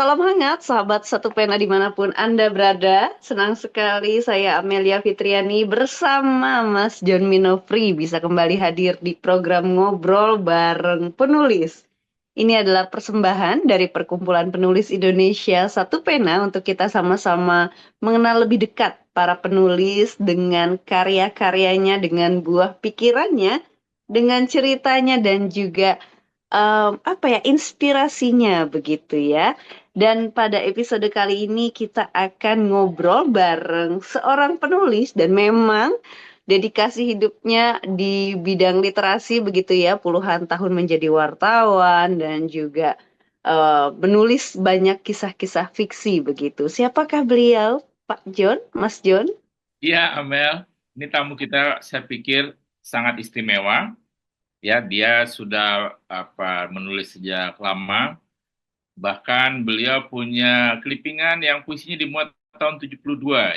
Salam hangat, sahabat satu pena dimanapun Anda berada. Senang sekali saya Amelia Fitriani bersama Mas John Minofri bisa kembali hadir di program Ngobrol Bareng Penulis. Ini adalah persembahan dari Perkumpulan Penulis Indonesia Satu Pena untuk kita sama-sama mengenal lebih dekat para penulis dengan karya-karyanya, dengan buah pikirannya, dengan ceritanya dan juga apa ya, inspirasinya begitu ya. Dan pada episode kali ini kita akan ngobrol bareng seorang penulis dan memang dedikasi hidupnya di bidang literasi begitu ya, puluhan tahun menjadi wartawan dan juga menulis banyak kisah-kisah fiksi begitu. Siapakah beliau, Pak John, Mas John? Iya, Amel. Ini tamu kita, saya pikir sangat istimewa. Ya, dia sudah menulis sejak lama. Bahkan beliau punya clippingan yang puisinya dimuat tahun 72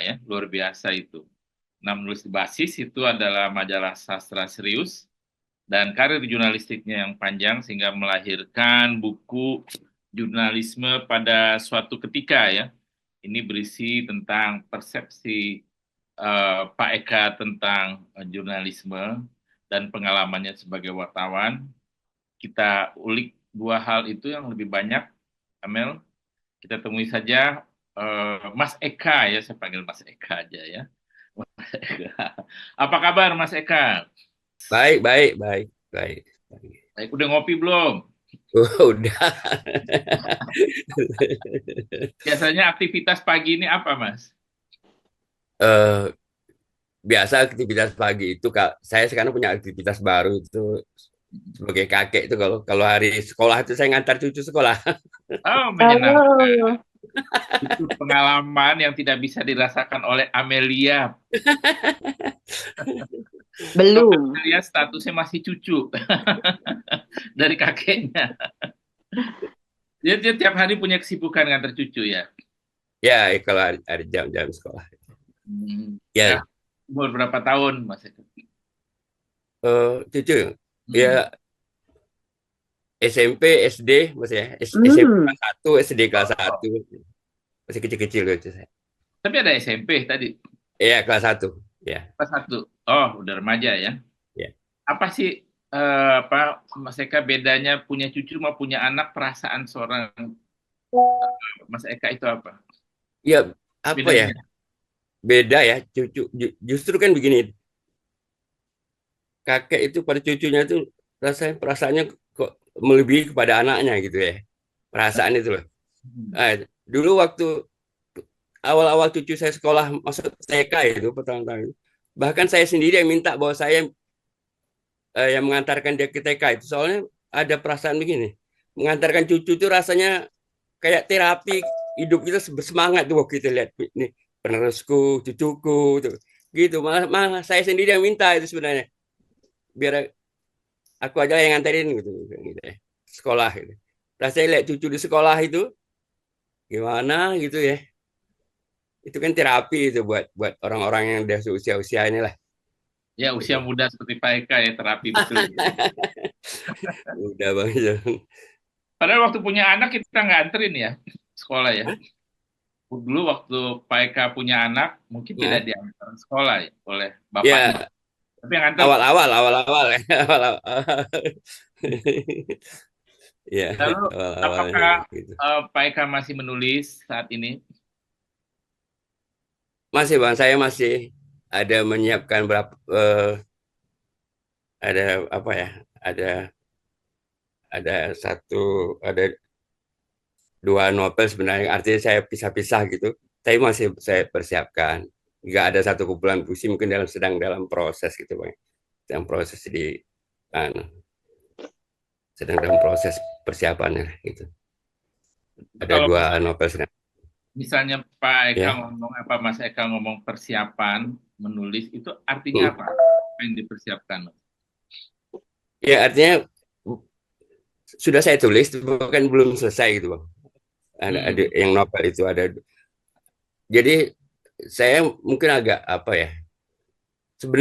ya, luar biasa itu. Nah, menulis di Basis itu adalah majalah sastra serius dan karir jurnalistiknya yang panjang sehingga melahirkan buku jurnalisme pada suatu ketika ya. Ini berisi tentang persepsi Pak Eka tentang jurnalisme dan pengalamannya sebagai wartawan. Kita ulik dua hal itu yang lebih banyak, Amel. Kita temui saja Mas Eka ya, saya panggil Mas Eka aja ya. Mas Eka. Apa kabar Mas Eka? Baik, baik, baik, baik. Baik, udah ngopi belum? Udah. Biasanya aktivitas pagi ini apa, Mas? Eh, Biasa aktivitas pagi itu, Kak. Saya sekarang punya aktivitas baru itu sebagai kakek itu kalau kalau hari sekolah itu saya ngantar cucu sekolah. Oh, menyenangkan. Halo. Itu pengalaman yang tidak bisa dirasakan oleh Amelia. Kalau Belum. Amelia statusnya masih cucu dari kakeknya. Dia tiap hari punya kesibukan ngantar cucu ya. Ya, kalau hari jam-jam sekolah. Ya, Ya, umur berapa tahun, Mas Eka? cucu. Hmm. Ya, SMP, SD, masih ya. SMP Hmm. kelas 1, SD kelas Oh, 1. Masih kecil-kecil gitu saya. tapi ada SMP tadi, Iya, kelas 1. Ya, kelas satu. Oh, udah remaja ya. ya. Apa sih apa Mas Eka bedanya punya cucu sama punya anak, perasaan seorang Mas Eka itu apa? Ya, apa ya? Bedanya? Beda ya, cucu. Justru kan begini, kakek itu pada cucunya itu rasanya perasaannya kok melebihi kepada anaknya gitu ya. Perasaan itu loh. Hmm. Dulu waktu awal-awal cucu saya sekolah masuk TK itu pertama-tama itu, bahkan saya sendiri yang minta bahwa saya yang mengantarkan dia ke TK itu soalnya ada perasaan begini. Mengantarkan cucu itu rasanya kayak terapi, hidup kita bersemangat tuh waktu kita lihat ini penerusku, cucuku tuh. Gitu, malah saya sendiri yang minta itu sebenarnya. Biar aku aja yang nganterin gitu ya. Sekolah gitu. Nah, saya lihat cucu di sekolah itu gimana gitu ya. Itu kan terapi itu buat buat orang-orang yang udah usia-usia ini lah Ya usia gitu. muda seperti Pak Eka ya terapi betul. Udah Bang. Padahal waktu punya anak kita nggak anterin ya sekolah ya. Hah? Dulu waktu Pak Eka punya anak mungkin tidak Nah, diantar sekolah ya oleh bapaknya. ya Tapi yang antar. awal-awal ya. Awal-awal. Ya, Lalu awal-awalnya apakah gitu. Pak Eka masih menulis saat ini? Masih Bang, saya masih ada menyiapkan berapa ada apa ya? Ada satu ada dua novel sebenarnya artinya saya pisah-pisah gitu. Tapi masih saya persiapkan. Nggak ada satu kumpulan puisi mungkin sedang dalam proses gitu Bang. Sedang proses anu, sedang dalam proses persiapannya gitu. Ada Kalau dua novel sedang. misalnya Pak Eka Ya. ngomong apa Mas Eka ngomong persiapan menulis itu artinya Hmm. apa? Apa yang dipersiapkan? Mas? Ya artinya sudah saya tulis bahkan belum selesai gitu Bang. Ada Hmm. yang novel itu ada. Jadi saya mungkin agak apa ya?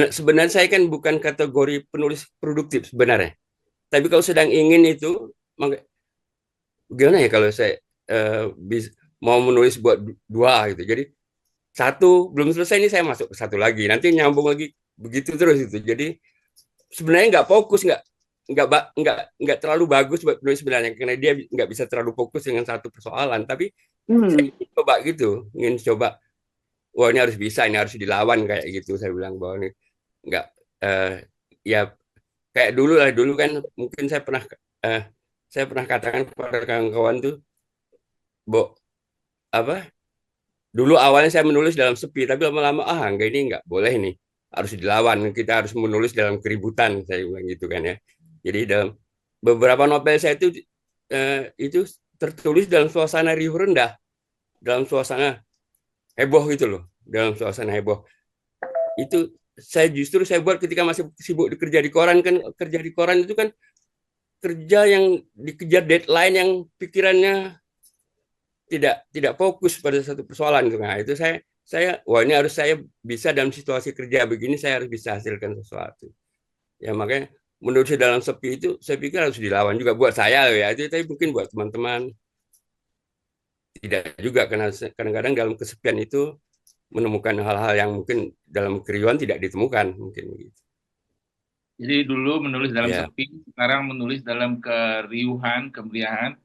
Sebenarnya saya kan bukan kategori penulis produktif sebenarnya. Tapi kalau sedang ingin itu gimana ya kalau saya mau menulis buat dua gitu. Jadi satu belum selesai ini saya masuk ke satu lagi, nanti nyambung lagi begitu terus itu. Jadi sebenarnya nggak fokus, nggak terlalu bagus buat penulis sebenarnya karena dia nggak bisa terlalu fokus dengan satu persoalan. Tapi saya ingin coba gitu, ingin coba, wah ini harus bisa, ini harus dilawan kayak gitu. Saya bilang bahwa ini nggak ya kayak dulu lah, dulu kan mungkin saya pernah katakan kepada kawan-kawan tuh, Bo, apa? Dulu awalnya saya menulis dalam sepi, tapi lama-lama enggak, ini enggak boleh nih, harus dilawan. Kita harus menulis dalam keributan, saya bilang gitu kan ya. Jadi dalam beberapa novel saya itu tertulis dalam suasana riuh rendah, dalam suasana heboh gitu loh, dalam suasana heboh. Itu saya buat ketika masih sibuk kerja di koran kan. Kerja di koran itu kan kerja yang dikejar deadline, yang pikirannya tidak fokus pada satu persoalan gitu. Nah, itu wah ini harus saya bisa dalam situasi kerja begini, saya harus bisa hasilkan sesuatu. Ya makanya menurut saya dalam sepi itu saya pikir harus dilawan juga buat saya ya. Itu tapi mungkin buat teman-teman tidak juga, karena kadang-kadang dalam kesepian itu menemukan hal-hal yang mungkin dalam keriuhan tidak ditemukan mungkin gitu. Jadi dulu menulis dalam Ya, sepi, sekarang menulis dalam keriuhan, kemeriahan.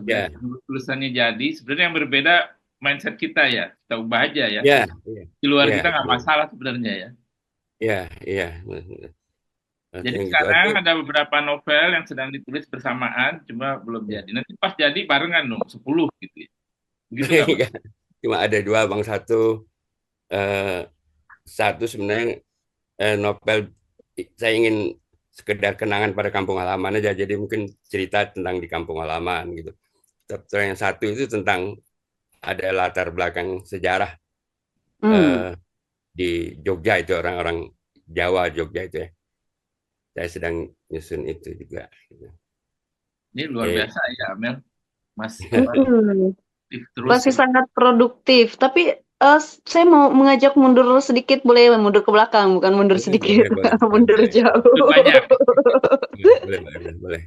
ya, Sebenarnya tulisannya jadi, sebenarnya yang berbeda mindset kita ya. Kita ubah aja ya. ya, ya, Di luar ya, kita nggak masalah sebenarnya ya. ya, ya. Jadi Artinya gitu. sekarang ada beberapa novel yang sedang ditulis bersamaan, cuma belum jadi. Nanti pas jadi barengan dong, 10 gitu ya. Begitu nggak, Bang? Cuma ada dua bang, eh, satu sebenarnya novel saya ingin sekedar kenangan pada kampung halaman aja, jadi mungkin cerita tentang di kampung halaman gitu. Terus yang satu itu tentang ada latar belakang sejarah eh, di Jogja, itu orang-orang Jawa Jogja itu ya. Saya sedang nyusun itu juga gitu. Ini luar Eh, biasa ya, Amel. Mas, Mm-mm. aktif terus. Masih sangat produktif. Tapi saya mau mengajak mundur sedikit, boleh mundur ke belakang, bukan mundur sedikit, boleh, boleh, boleh, mundur boleh. jauh. Banyak. Boleh, boleh, boleh.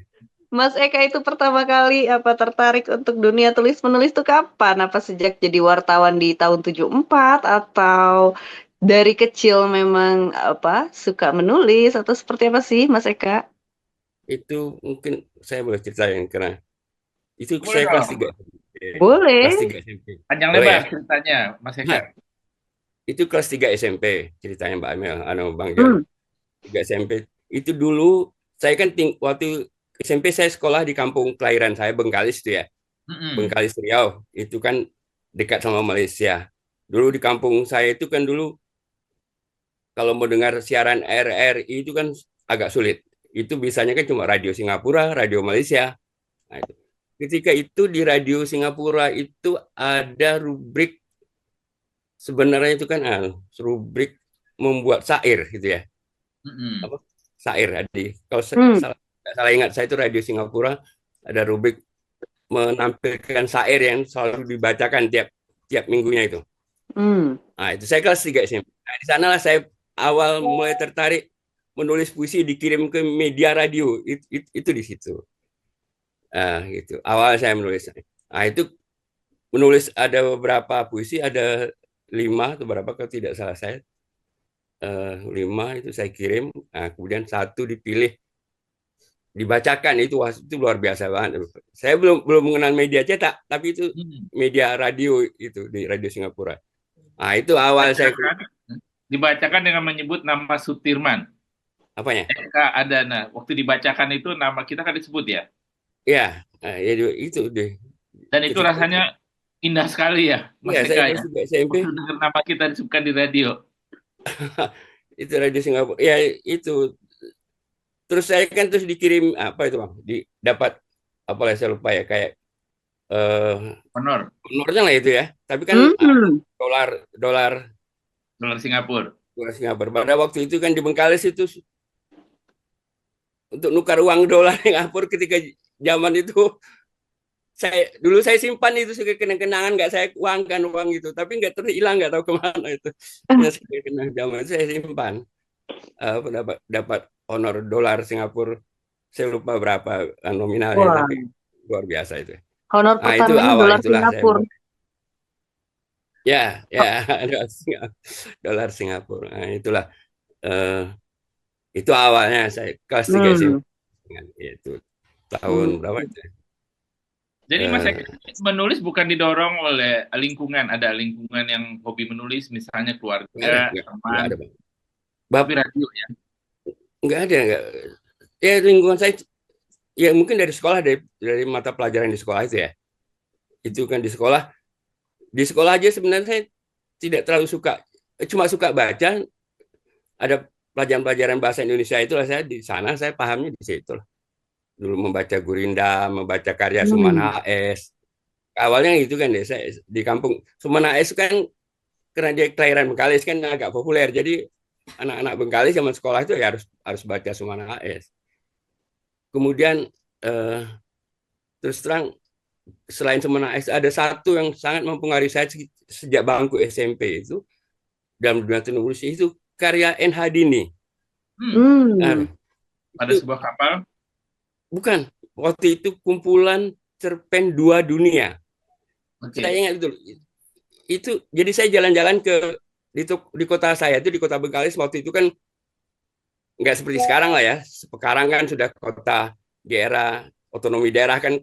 Mas Eka itu pertama kali tertarik untuk dunia tulis menulis itu kapan? Apa sejak jadi wartawan di tahun 74 atau dari kecil memang suka menulis atau seperti apa sih Mas Eka? Itu mungkin saya boleh ceritain karena itu Boleh saya kelas dong. 3 kelas Boleh. 3 SMP. Panjang Boleh lebar ya? ceritanya, Mas Eka. Nah, itu kelas 3 SMP ceritanya Mbak Amel, Bang John. Hmm. 3 SMP. Itu dulu saya kan waktu SMP saya sekolah di kampung kelahiran saya, Bengkalis itu ya. Mm-mm. Bengkalis Riau. Itu kan dekat sama Malaysia. Dulu di kampung saya itu kan dulu kalau mau dengar siaran RRI itu kan agak sulit. Itu bisanya kan cuma radio Singapura, radio Malaysia. Nah, itu. Ketika itu di radio Singapura itu ada rubrik, sebenarnya itu kan rubrik membuat syair gitu ya. Mm-mm. Apa? Syair Adi. Kalau Hmm. salah ingat saya itu radio Singapura ada rubrik menampilkan syair yang selalu dibacakan tiap tiap minggunya itu. Hmm. Nah, itu saya kelas 3 SMP. Nah, di sanalah saya awal mulai tertarik menulis puisi, dikirim ke media radio. Itu di situ. Gitu. Awal saya menulis. Nah, itu menulis ada beberapa puisi, ada 5 atau berapa kalau tidak salah saya. 5 itu saya kirim. Nah, kemudian satu dipilih dibacakan, itu luar biasa banget. Saya belum belum mengenal media cetak, tapi itu Mm. media radio itu di radio Singapura. Nah, itu awal saya Dibacakan dengan menyebut nama Sutirman. apanya? Eka Adana. Waktu dibacakan itu nama kita kan disebut ya. Ya, itu deh. Dan itu Ketika itu, rasanya indah sekali ya, Mas ya saya Eka ya. kelas 3 SMP, Waktu dengar nama kita disebutkan di radio. itu radio Singapura. Ya, itu. Terus saya kan terus dikirim apa itu Bang? Dapat apa lah saya lupa ya, kayak eh Honor, honornya lah itu ya. Tapi kan Hmm. dolar dolar dolar Singapura. dolar Singapura. Pada waktu itu kan di Bengkalis itu untuk nukar uang dolar Singapura ketika zaman itu saya simpan itu sebagai kenang-kenangan, nggak saya uangkan uang itu, tapi nggak terus hilang, nggak tahu kemana itu. Nah, sebagai kenang zaman itu saya simpan. Dapat honor dolar Singapura, saya lupa berapa nominalnya, Wah. tapi luar biasa itu. Honor Nah, itu pertamanya awal dolar itulah saya Singapura. ya, ya, dolar dolar Singapura. Nah, itulah eh, itu awalnya saya kelas 3 Hmm. SMP. Itu tahun Hmm. berapa itu? Jadi Mas Eka Eh, menulis bukan didorong oleh lingkungan, ada lingkungan yang hobi menulis, misalnya nggak ada, keluarga, nggak teman, ada, Bang. Bab, tapi radio ya. nggak ada, nggak. Ya lingkungan saya, ya mungkin dari sekolah, dari mata pelajaran di sekolah itu ya. Itu kan di sekolah aja sebenarnya saya tidak terlalu suka, cuma suka baca. Ada pelajaran-pelajaran bahasa Indonesia itulah saya di sana saya pahamnya di situ lah. Dulu membaca Gurinda, membaca karya Suman Hmm. HS. Awalnya itu kan deh saya di kampung Suman HS kan karena dia kelahiran Bengkalis kan agak populer. Jadi anak-anak Bengkalis zaman sekolah itu ya harus harus baca Suman HS. Kemudian eh, terus terang selain Suman HS ada satu yang sangat mempengaruhi saya sejak bangku SMP itu dalam dunia penulis itu karya N. Hadini. Hmm, Hmm. Nah, pada itu sebuah kapal. bukan waktu itu kumpulan cerpen dua dunia. Saya Oke. ingat betul. Itu jadi saya jalan-jalan di kota saya itu di kota Bengkalis waktu itu kan nggak seperti sekarang lah ya. Sekarang kan sudah kota di era otonomi daerah kan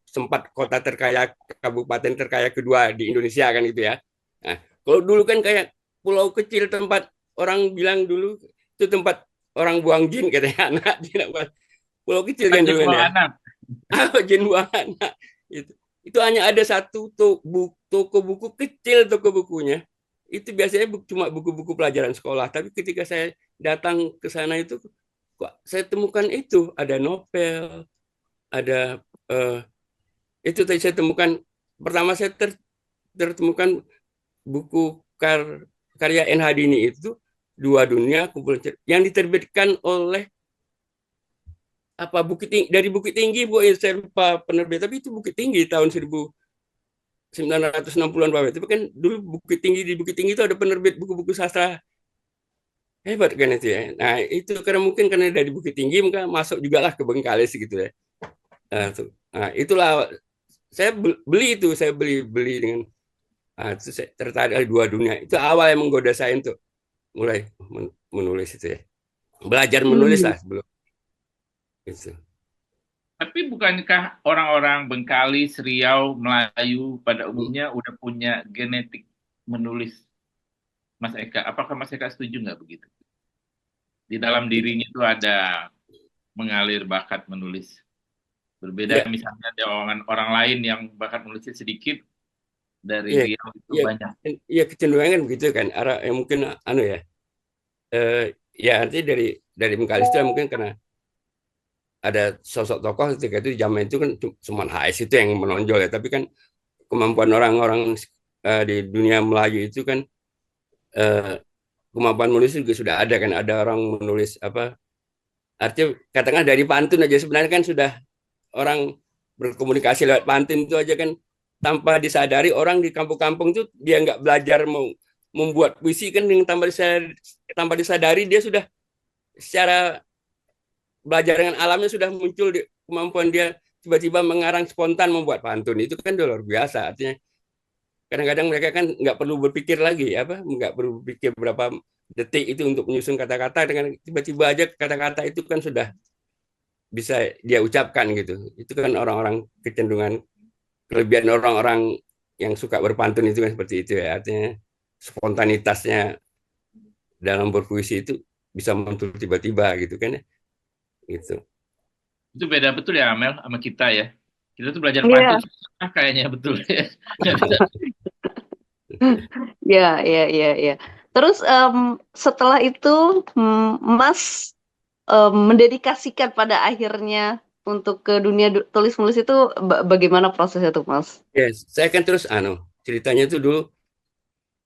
sempat kota terkaya kabupaten terkaya kedua di Indonesia kan itu ya. Nah, kalau dulu kan kayak pulau kecil tempat orang bilang dulu itu tempat orang buang jin katanya anak tidak pulau kecil kan Lanjut dulu kan bawa ya. anak. Jin buang anak itu itu hanya ada satu toko buku kecil toko bukunya itu biasanya cuma buku-buku pelajaran sekolah tapi ketika saya datang ke sana itu kok saya temukan itu ada novel ada eh, itu tadi saya temukan pertama saya tertemukan buku karya N. Hadini itu Dua Dunia kumpulan yang diterbitkan oleh apa Bukit Tinggi dari Bukit Tinggi Bu ya, saya lupa penerbit tapi itu Bukit Tinggi tahun 1960-an Pak. Tapi kan dulu di Bukit Tinggi itu ada penerbit buku-buku sastra hebat kan itu ya. Nah itu karena mungkin karena dari Bukit Tinggi maka masuk juga lah ke Bengkalis gitu ya. Nah, itulah saya beli beli dengan itu saya tertarik Dua Dunia itu awal yang menggoda saya untuk mulai menulis itu ya. Belajar menulis Hmm. lah sebelum itu. Tapi bukankah orang-orang Bengkalis, Riau, Melayu pada umumnya udah punya genetik menulis, Mas Eka? Apakah Mas Eka setuju nggak begitu? Di dalam dirinya itu ada mengalir bakat menulis. Berbeda Ya, misalnya ada orang lain yang bakat menulisnya sedikit, dari ya, Riau itu ya, banyak. ya kecenderungan begitu kan. Arah yang mungkin anu ya. Ya artinya dari Bengkalis itu mungkin karena ada sosok tokoh ketika itu zaman itu kan cuma HS itu yang menonjol ya tapi kan kemampuan orang-orang di dunia Melayu itu kan eh, kemampuan menulis juga sudah ada kan ada orang menulis apa artinya katakanlah dari pantun aja sebenarnya kan sudah orang berkomunikasi lewat pantun itu aja kan tanpa disadari orang di kampung-kampung itu dia nggak belajar mau membuat puisi kan yang tanpa disadari dia sudah secara belajar dengan alamnya sudah muncul di kemampuan dia tiba-tiba mengarang spontan membuat pantun itu kan luar biasa artinya kadang-kadang mereka kan nggak perlu berpikir lagi apa nggak perlu berpikir berapa detik itu untuk menyusun kata-kata dengan tiba-tiba aja kata-kata itu kan sudah bisa dia ucapkan gitu itu kan orang-orang kecenderungan kelebihan orang-orang yang suka berpantun itu kan seperti itu ya artinya spontanitasnya dalam berpuisi itu bisa muncul tiba-tiba gitu kan ya gitu. Itu beda betul ya Amel sama kita ya. Kita tuh belajar pantun Iya. susah kayaknya betul ya. Nggak bisa. Ya, ya, ya, ya. Terus setelah itu Mas mendedikasikan pada akhirnya untuk ke dunia tulis menulis itu bagaimana prosesnya tuh Mas? Yes, saya kan terus ceritanya itu dulu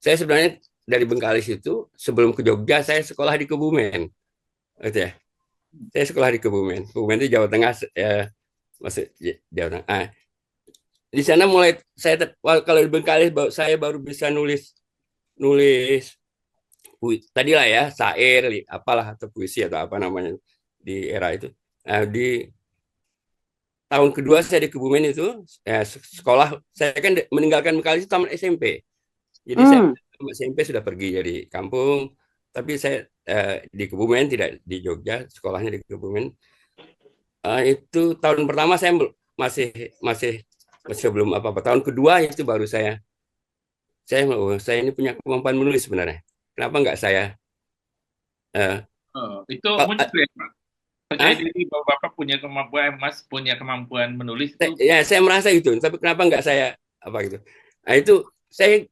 saya sebenarnya dari Bengkalis itu sebelum ke Jogja saya sekolah di Kebumen gitu ya. Saya sekolah di Kebumen. Kebumen itu Jawa Tengah masuk Jawa Tengah. Di sana mulai kalau di Bengkalis saya baru bisa nulis nulis tadi lah ya syair apalah atau puisi atau apa namanya di era itu. Di tahun kedua saya di Kebumen itu sekolah, saya kan meninggalkan Bengkalis itu tamat SMP. Jadi saya SMP sudah pergi dari kampung, tapi saya di Kebumen, tidak di Jogja, sekolahnya di Kebumen. Itu tahun pertama saya masih masih masih belum apa-apa. Tahun kedua itu baru saya ini punya kemampuan menulis sebenarnya. Kenapa nggak saya itu muncul ya, Pak? Percaya diri bahwa Bapak punya kemampuan, Mas punya kemampuan menulis itu. Ya, saya merasa itu, tapi kenapa nggak saya apa gitu. Nah, itu saya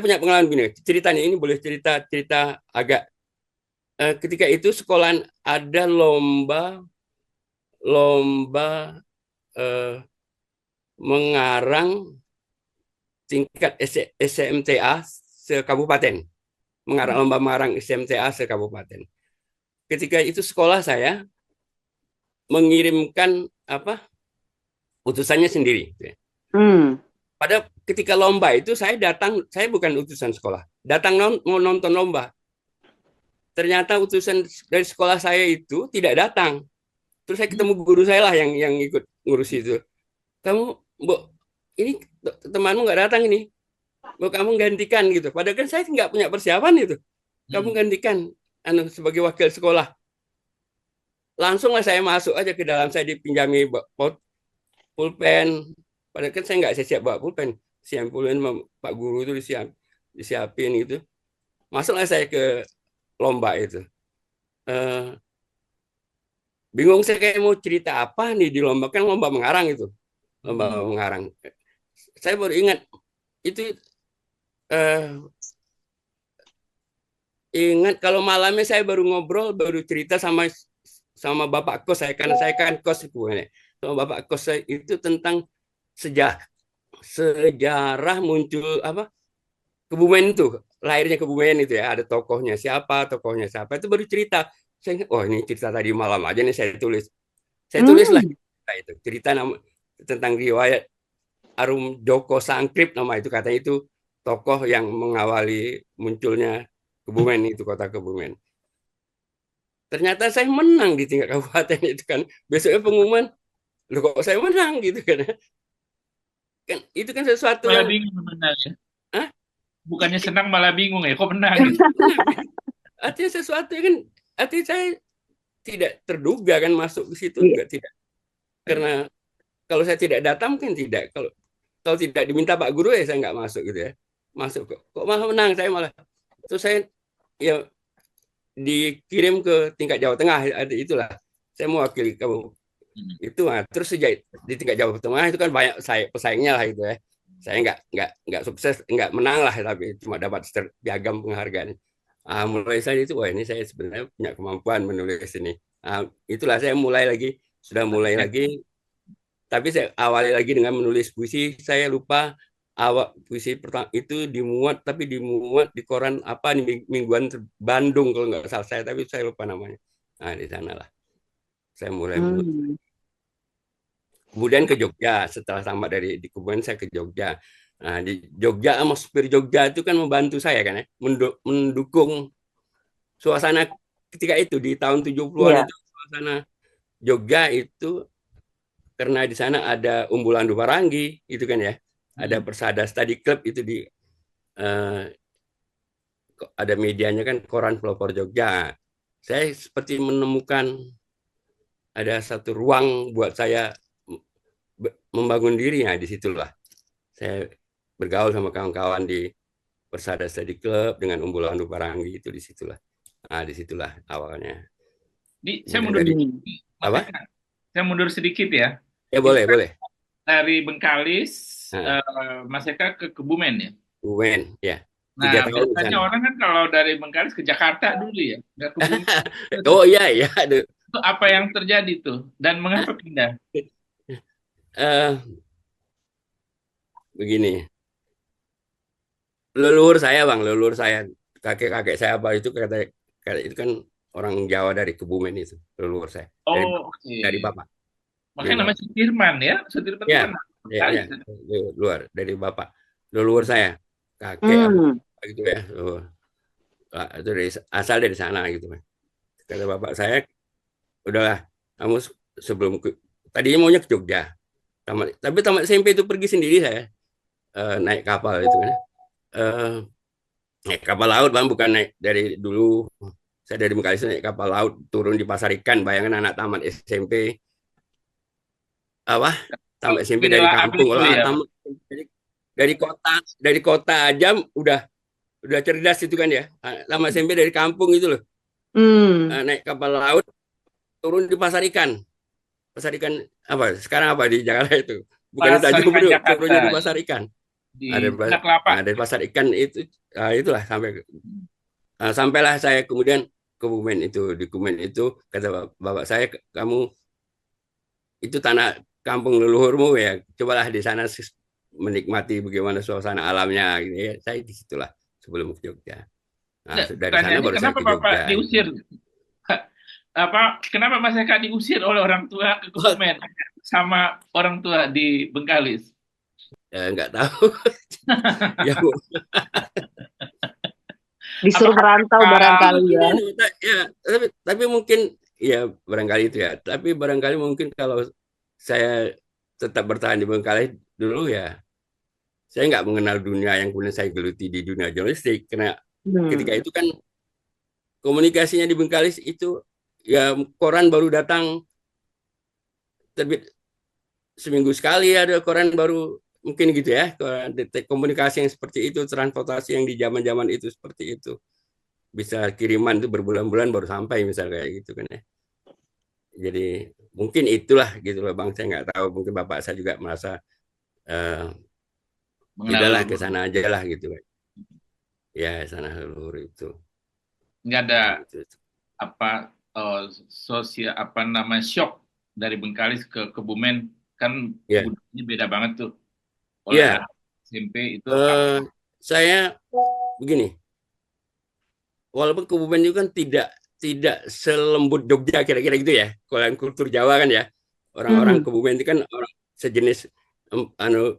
punya pengalaman gini. Ceritanya ini boleh cerita agak ketika itu sekolah ada lomba mengarang tingkat SMTA sekabupaten. Lomba mengarang SMTA sekabupaten. Ketika itu sekolah saya mengirimkan utusannya sendiri. Pada ketika lomba itu saya bukan utusan sekolah, datang mau nonton lomba. Ternyata utusan dari sekolah saya itu tidak datang. Terus saya ketemu guru saya lah yang ikut ngurus itu. Kamu, Mbok, ini temanmu nggak datang ini. Mbok, kamu gantikan gitu. Padahal kan saya nggak punya persiapan itu. Kamu gantikan sebagai wakil sekolah. Langsunglah saya masuk aja ke dalam, saya dipinjami pulpen. Padahal kan saya nggak siap bawa pulpen. Siap pulpen Pak Guru itu disiapin gitu. Masuklah saya ke lomba itu. Bingung saya kayak mau cerita apa nih di lomba, kan lomba mengarang itu. Lomba mengarang. Saya baru ingat itu ingat kalau malamnya saya baru ngobrol, baru cerita sama bapak kos saya, karena saya kan kos sama bapak kos saya itu tentang sejarah muncul Kebumen itu, lahirnya Kebumen itu ya, ada tokohnya siapa itu baru cerita. Saya ingat, ini cerita tadi malam aja nih saya tulislah itu cerita tentang riwayat Arum Joko Sangkrip, nama itu, katanya itu tokoh yang mengawali munculnya Kebumen, itu kota Kebumen. Ternyata saya menang di tingkat kabupaten itu kan. Besoknya pengumuman, loh kok saya menang gitu kan. Kan itu kan sesuatu malah yang bingung menang ya. Hah? Bukannya senang malah bingung ya, kok menang gitu. Artinya sesuatu kan, artinya saya tidak terduga kan masuk ke situ, enggak, tidak. Karena kalau saya tidak datang kan tidak. Kalau tidak diminta Pak Guru ya saya nggak masuk gitu ya. Masuk kok malah menang saya malah. Terus saya ya dikirim ke tingkat Jawa Tengah, ada itulah. Saya mewakili kamu. Itu terus sejak di tingkat Jawa Tengah itu kan banyak pesaingnya lah itu ya. Saya nggak sukses, nggak menang lah, tapi cuma dapat piagam penghargaan. Mulai saya itu, ini saya sebenarnya punya kemampuan menulis ini. Itulah saya sudah mulai lagi. Tapi saya awali lagi dengan menulis puisi. Saya lupa puisi pertama itu dimuat di koran apa nih, Mingguan Bandung kalau nggak salah saya, tapi saya lupa namanya. Nah, di sanalah saya mulai menulis. Kemudian ke Jogja, setelah tamat di Kebumen saya ke Jogja. Nah, di Jogja atmosfer Jogja itu kan membantu saya kan ya, mendukung suasana ketika itu di tahun 70-an itu, suasana Jogja itu karena di sana ada Umbulan Duparangi itu kan ya. Ada Persada Study Club itu ada medianya kan, koran pelopor Jogja. Saya seperti menemukan ada satu ruang buat saya membangun diri, ya disitulah saya bergaul sama kawan-kawan di Persada Study Club dengan Umbulan Duparangi itu, disitulah. Nah, disitulah awalnya. Saya mundur saya mundur sedikit ya. Ya boleh. Dari Bengkalis, Mas Eka ke Kebumen ya? Kebumen, ya. Nah, biasanya orang kan kalau dari Bengkalis ke Jakarta dulu ya, nggak ke Kebumen. Oh iya. Itu apa yang terjadi tuh? Dan mengapa pindah? Begini, leluhur saya, kakek saya itu itu kan orang Jawa dari Kebumen itu, leluhur saya. Dari bapak. Makanya namanya Sudirman ya, Sudirman ya, luar dari bapak, leluhur saya, kakek gitu ya, itu asal dari sana gitu kan. Kata bapak saya, udahlah, kamu sebelum Tadinya maunya ke Jogja. Tapi tamat SMP itu pergi sendiri saya, naik kapal itu kan. Eh, Naik kapal laut bang, bukan naik dari dulu. Saya dari Bengkalis naik kapal laut turun di Pasar Ikan. Bayangkan anak tamat SMP apa? Tamat SMP dari Inilah kampung. April Kalau ya. tamat dari, dari kota aja udah cerdas itu kan ya. Tamat SMP dari kampung itu loh. Hmm. Naik kapal laut turun di Pasar Ikan. Pasar Ikan apa? Sekarang apa di Jakarta itu? Bukan di Pasar Tanjung Ikan Priok, Jakarta turunnya di Pasar Ikan. di Sunda Kelapa. Dari Pasar Ikan itu, itulah sampailah saya kemudian ke Bumen itu. Di Bumen itu kata bapak saya, kamu itu tanah kampung leluhurmu ya, cobalah di sana menikmati bagaimana suasana alamnya gitu ya. Saya di situlah sebelum ke Jogja. Nah, dari sana Pertanyaannya baru saya kenapa ke Bapak Jogja. diusir? Kenapa Mas Eka diusir oleh orang tua ke Kebumen sama orang tua di Bengkalis? Nggak tahu. Ya, Disuruh Apakah merantau barangkali ya. ya, tapi mungkin ya barangkali itu ya. Tapi barangkali mungkin kalau saya tetap bertahan di Bengkalis dulu ya, saya nggak mengenal dunia yang kemudian saya geluti di dunia jurnalistik. Karena ketika itu kan komunikasinya di Bengkalis itu ya koran baru datang terbit seminggu sekali, ada koran baru mungkin gitu ya. Komunikasi yang seperti itu, transportasi yang di zaman-zaman itu seperti itu. Bisa kiriman itu berbulan-bulan baru sampai misal kayak gitu kan ya. Jadi mungkin itulah gitu loh bang, saya nggak tahu, mungkin bapak saya juga merasa udahlah ke sana aja lah gitu kan ya, sana leluhur itu nggak ada gitu. apa sosial apa nama shock dari Bengkalis ke Kebumen, kan Ya, budayanya beda banget tuh. Oleh ya, anak SMP itu saya begini, walaupun Kebumen itu kan tidak selembut Jogja kira-kira gitu ya. Kalau yang kultur Jawa kan ya, orang-orang Kebumen itu kan orang sejenis anu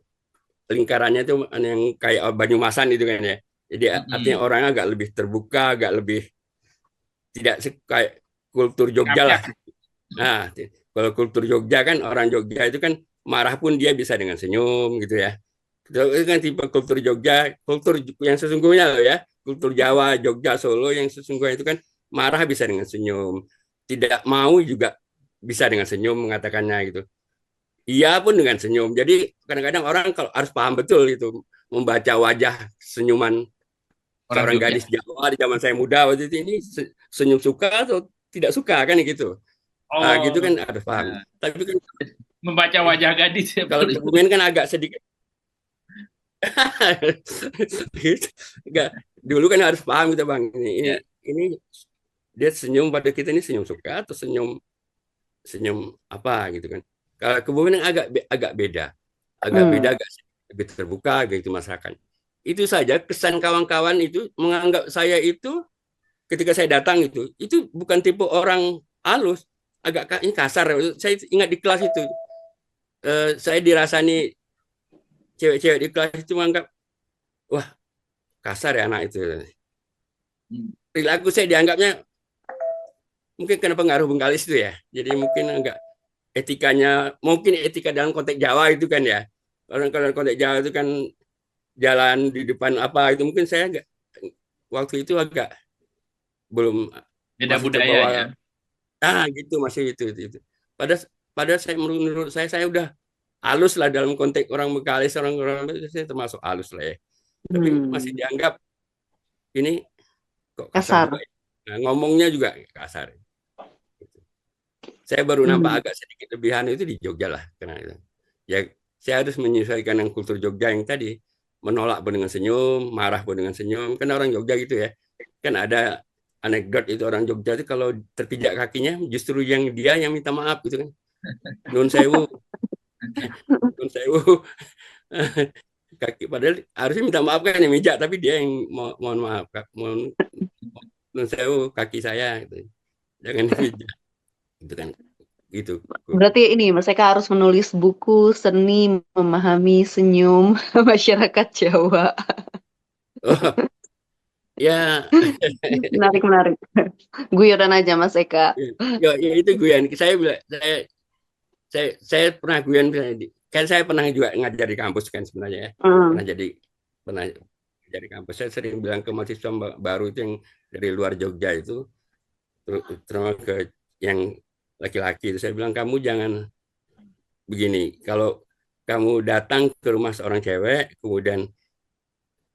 lingkarannya itu yang kayak Banyumasan itu kan ya. Jadi artinya orang agak lebih terbuka, agak lebih tidak kayak kultur Jogja lah. Nah, kalau kultur Jogja kan orang Jogja itu kan marah pun dia bisa dengan senyum gitu ya. Itu kan tipe kultur Jogja, kultur yang sesungguhnya loh ya. Kultur Jawa, Jogja, Solo yang sesungguhnya itu kan marah bisa dengan senyum. Tidak mau juga bisa dengan senyum mengatakannya gitu. Iya pun dengan senyum. Jadi kadang-kadang orang kalau harus paham betul itu, membaca wajah senyuman orang seorang Jogja. gadis Jawa di zaman saya muda waktu itu, ini senyum suka atau tidak suka kan gitu. Gitu kan harus paham. Nah, Tapi kan membaca wajah gadis ya kalau baru. Kebumen kan agak sedikit enggak, dulu kan harus paham gitu bang. Ini dia senyum pada kita, ini senyum suka atau senyum senyum apa gitu kan. Kalau Kebumen agak beda, agak lebih terbuka gitu masyarakat. Itu saja kesan kawan-kawan itu menganggap saya itu ketika saya datang itu bukan tipe orang halus, agak ini kasar. Saya ingat di kelas itu, saya dirasani cewek-cewek di kelas itu menganggap, wah kasar ya anak itu. Perilaku saya dianggapnya mungkin kena pengaruh Bengkalis itu ya. Jadi mungkin enggak etikanya, mungkin etika dalam konteks Jawa itu kan ya. Orang kalau konteks Jawa itu kan jalan di depan apa itu, mungkin saya enggak, waktu itu agak belum, Beda masih budaya terbawa, ya. gitu masih itu. Pada pada saya, menurut saya udah halus lah dalam konteks orang Bengkalis, orang saya termasuk halus lah ya. Tapi masih dianggap ini kok kasar Kasar. juga ya. Nah, ngomongnya juga kasar. Saya baru nampak agak sedikit lebihan itu di Jogja lah, karena itu. Ya saya harus menyesuaikan dengan kultur Jogja yang tadi, menolak pun dengan senyum, marah pun dengan senyum. Kan orang Jogja gitu ya. Kan ada anekdot itu, orang Jogja itu kalau terpijak kakinya justru yang dia yang minta maaf gitu kan. Nun sewu, nun sewu. Kaki padahal harusnya minta maaf kan yang mijak, tapi dia yang mohon maaf, mohon nun sewu kaki saya gitu. Jangan dipijak. Itu kan gitu. Berarti ini Mas Eka harus menulis buku seni memahami senyum masyarakat Jawa. Oh, ya, Menarik. Guyonan aja Mas Eka. ya itu gue yang saya bilang, saya pernah guyon, kan saya pernah juga ngajar di kampus kan sebenarnya ya. Hmm. Pernah jadi kampus. Saya sering bilang ke mahasiswa baru itu yang dari luar Jogja itu, terutama ke yang laki-laki itu, saya bilang kamu jangan begini. Kalau kamu datang ke rumah seorang cewek, kemudian